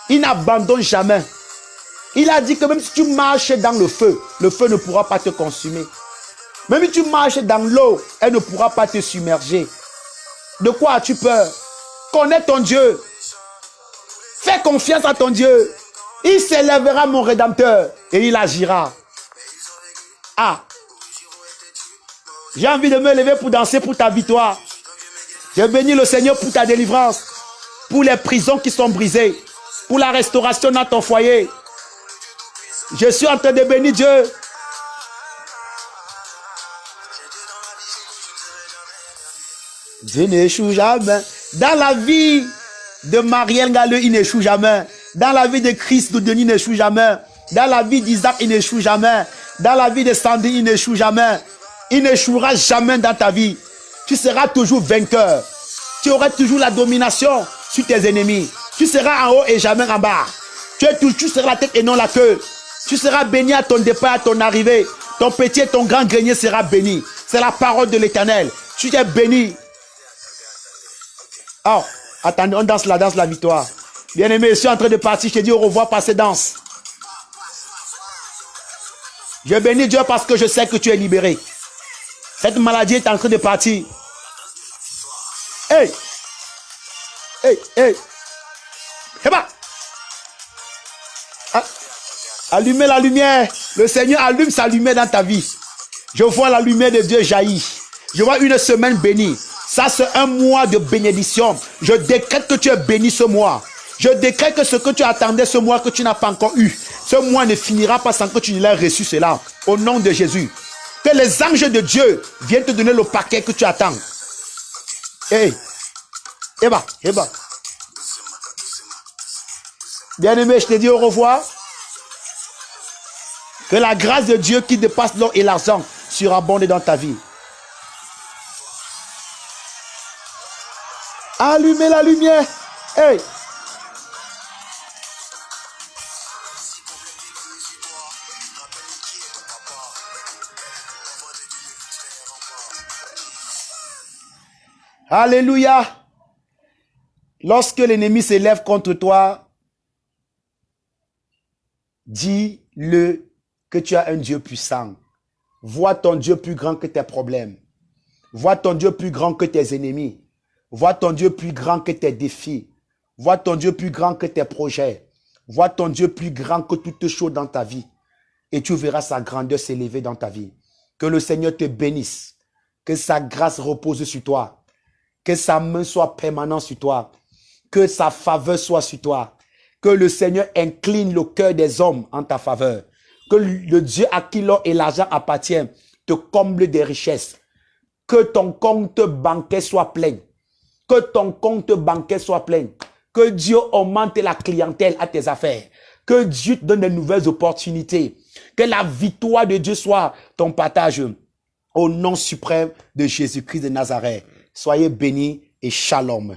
A: Il n'abandonne jamais. Il a dit que même si tu marches dans le feu ne pourra pas te consumer. Même si tu marches dans l'eau, elle ne pourra pas te submerger. De quoi as-tu peur? Connais ton Dieu. Fais confiance à ton Dieu. Il s'élèvera, mon Rédempteur, et il agira. Ah, j'ai envie de me lever pour danser pour ta victoire. Je bénis le Seigneur pour ta délivrance, pour les prisons qui sont brisées, pour la restauration dans ton foyer. Je suis en train de bénir Dieu. Dieu n'échoue jamais. Dans la vie de Marielle Galleux, il n'échoue jamais. Dans la vie de Christ de Denis, il n'échoue jamais. Dans la vie d'Isaac, il n'échoue jamais. Dans la vie de Sandy, il n'échoue jamais. Il n'échouera jamais dans ta vie. Tu seras toujours vainqueur. Tu auras toujours la domination sur tes ennemis. Tu seras en haut et jamais en bas. Tu seras la tête et non la queue. Tu seras béni à ton départ, à ton arrivée. Ton petit et ton grand grenier sera béni. C'est la parole de l'Éternel. Tu es béni. Oh, attendez, on danse la victoire. Bien-aimé, je suis en train de partir. Je te dis au revoir, passez danse. Je bénis Dieu parce que je sais que tu es libéré. Cette maladie est en train de partir. Hey! Hey, hey! C'est pas! Allumez la lumière. Le Seigneur allume sa lumière dans ta vie. Je vois la lumière de Dieu jaillir. Je vois une semaine bénie. Ça, c'est un mois de bénédiction. Je décrète que tu es béni ce mois. Je décrète que ce que tu attendais ce mois que tu n'as pas encore eu, ce mois ne finira pas sans que tu ne l'aies reçu cela. Au nom de Jésus. Que les anges de Dieu viennent te donner le paquet que tu attends. Hey. Eba, eba. Bien-aimé, je te dis au revoir. Que la grâce de Dieu qui dépasse l'or et l'argent surabonde dans ta vie. Allumez la lumière. Hey. Alléluia. Lorsque l'ennemi s'élève contre toi, dis-le que tu as un Dieu puissant. Vois ton Dieu plus grand que tes problèmes. Vois ton Dieu plus grand que tes ennemis. Vois ton Dieu plus grand que tes défis. Vois ton Dieu plus grand que tes projets. Vois ton Dieu plus grand que toutes choses dans ta vie. Et tu verras sa grandeur s'élever dans ta vie. Que le Seigneur te bénisse. Que sa grâce repose sur toi. Que sa main soit permanente sur toi. Que sa faveur soit sur toi. Que le Seigneur incline le cœur des hommes en ta faveur. Que le Dieu à qui l'or et l'argent appartient te comble des richesses. Que ton compte bancaire soit plein. Que ton compte bancaire soit plein. Que Dieu augmente la clientèle à tes affaires. Que Dieu te donne de nouvelles opportunités. Que la victoire de Dieu soit ton partage. Au nom suprême de Jésus-Christ de Nazareth. Soyez bénis et shalom.